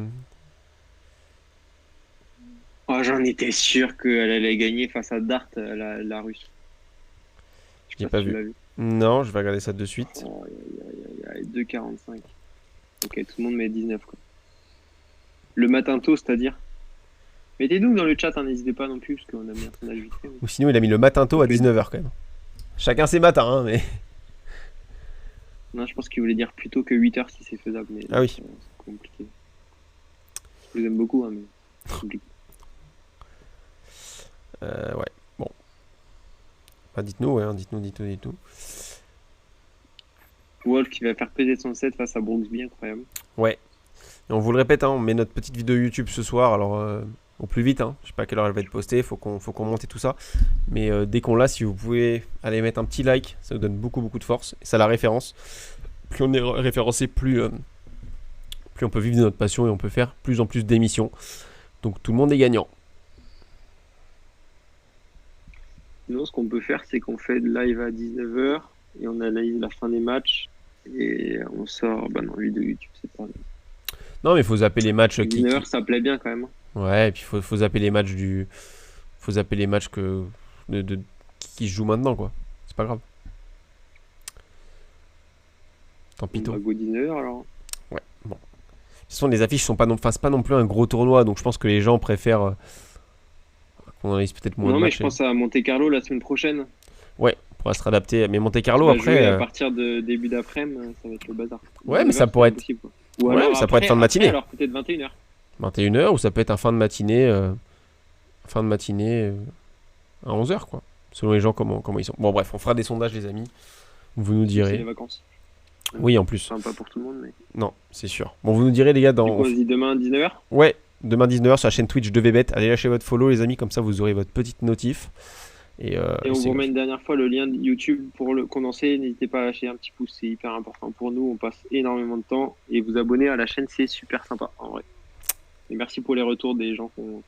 Oh, j'en étais sûr qu'elle allait gagner face à Dart, la Russe. J'ai pas vu. Non, je vais regarder ça de suite. Oh, 2,45. Ok, tout le monde met 19, quoi. Le matin tôt, c'est-à-dire? Mettez-nous dans le chat, hein, n'hésitez pas non plus, parce qu'on a mis un sondage vite fait. Ou sinon, il a mis le matin tôt à 19h quand même. Chacun ses matins, hein, mais... Non, je pense qu'il voulait dire plutôt que 8h si c'est faisable. Mais ah oui. C'est compliqué. Je vous aime beaucoup, hein, mais c'est compliqué. Ouais. Enfin, dites-nous, ouais, hein, dites-nous. Wolf qui va faire peser son set face à Brooksby, incroyable. Ouais. Et on vous le répète, hein, on met notre petite vidéo YouTube ce soir, alors au plus vite, hein. Je sais pas à quelle heure elle va être postée, faut qu'on monte et tout ça. Mais dès qu'on l'a, si vous pouvez aller mettre un petit like, ça nous donne beaucoup de force. Et ça la référence. Plus on est référencé, plus on peut vivre de notre passion et on peut faire plus en plus d'émissions. Donc tout le monde est gagnant. Sinon, ce qu'on peut faire, c'est qu'on fait de live à 19h et on analyse la fin des matchs et on sort dans la vidéo YouTube, c'est pas. Non, mais il faut zapper les matchs 19h, ça plaît bien quand même. Ouais, et puis faut zapper les matchs faut zapper les matchs qui se jouent maintenant, quoi. C'est pas grave. Tant pis. On va go 19h alors. Ouais, bon. De toute façon, les affiches sont pas c'est pas non plus un gros tournoi, donc je pense que les gens préfèrent qu'on analyse peut-être moins de matchs. Non, mais je pense à Monte Carlo la semaine prochaine. Ouais, on pourra se réadapter. Mais Monte Carlo après. À partir de début d'après-midi, ça va être le bazar. Ouais, mais ça pourrait être. Possible, quoi. Ou alors ça pourrait être fin de matinée. Alors peut-être 21h. 21h, ou ça peut être un fin de matinée. À 11h, quoi. Selon les gens, comment ils sont. Bon, bref, on fera des sondages, les amis. Vous nous direz. C'est les vacances. Oui, en plus. Enfin, pas pour tout le monde, mais. Non, c'est sûr. Bon, vous nous direz, les gars, Du coup, on se dit demain 19h. Ouais, demain 19h sur la chaîne Twitch de VBet. Allez lâcher votre follow, les amis, comme ça vous aurez votre petite notif. Et on vous remet une dernière fois le lien de YouTube pour le condenser. N'hésitez pas à lâcher un petit pouce, c'est hyper important pour nous. On passe énormément de temps. Et vous abonner à la chaîne, c'est super sympa en vrai. Et merci pour les retours des gens qu'on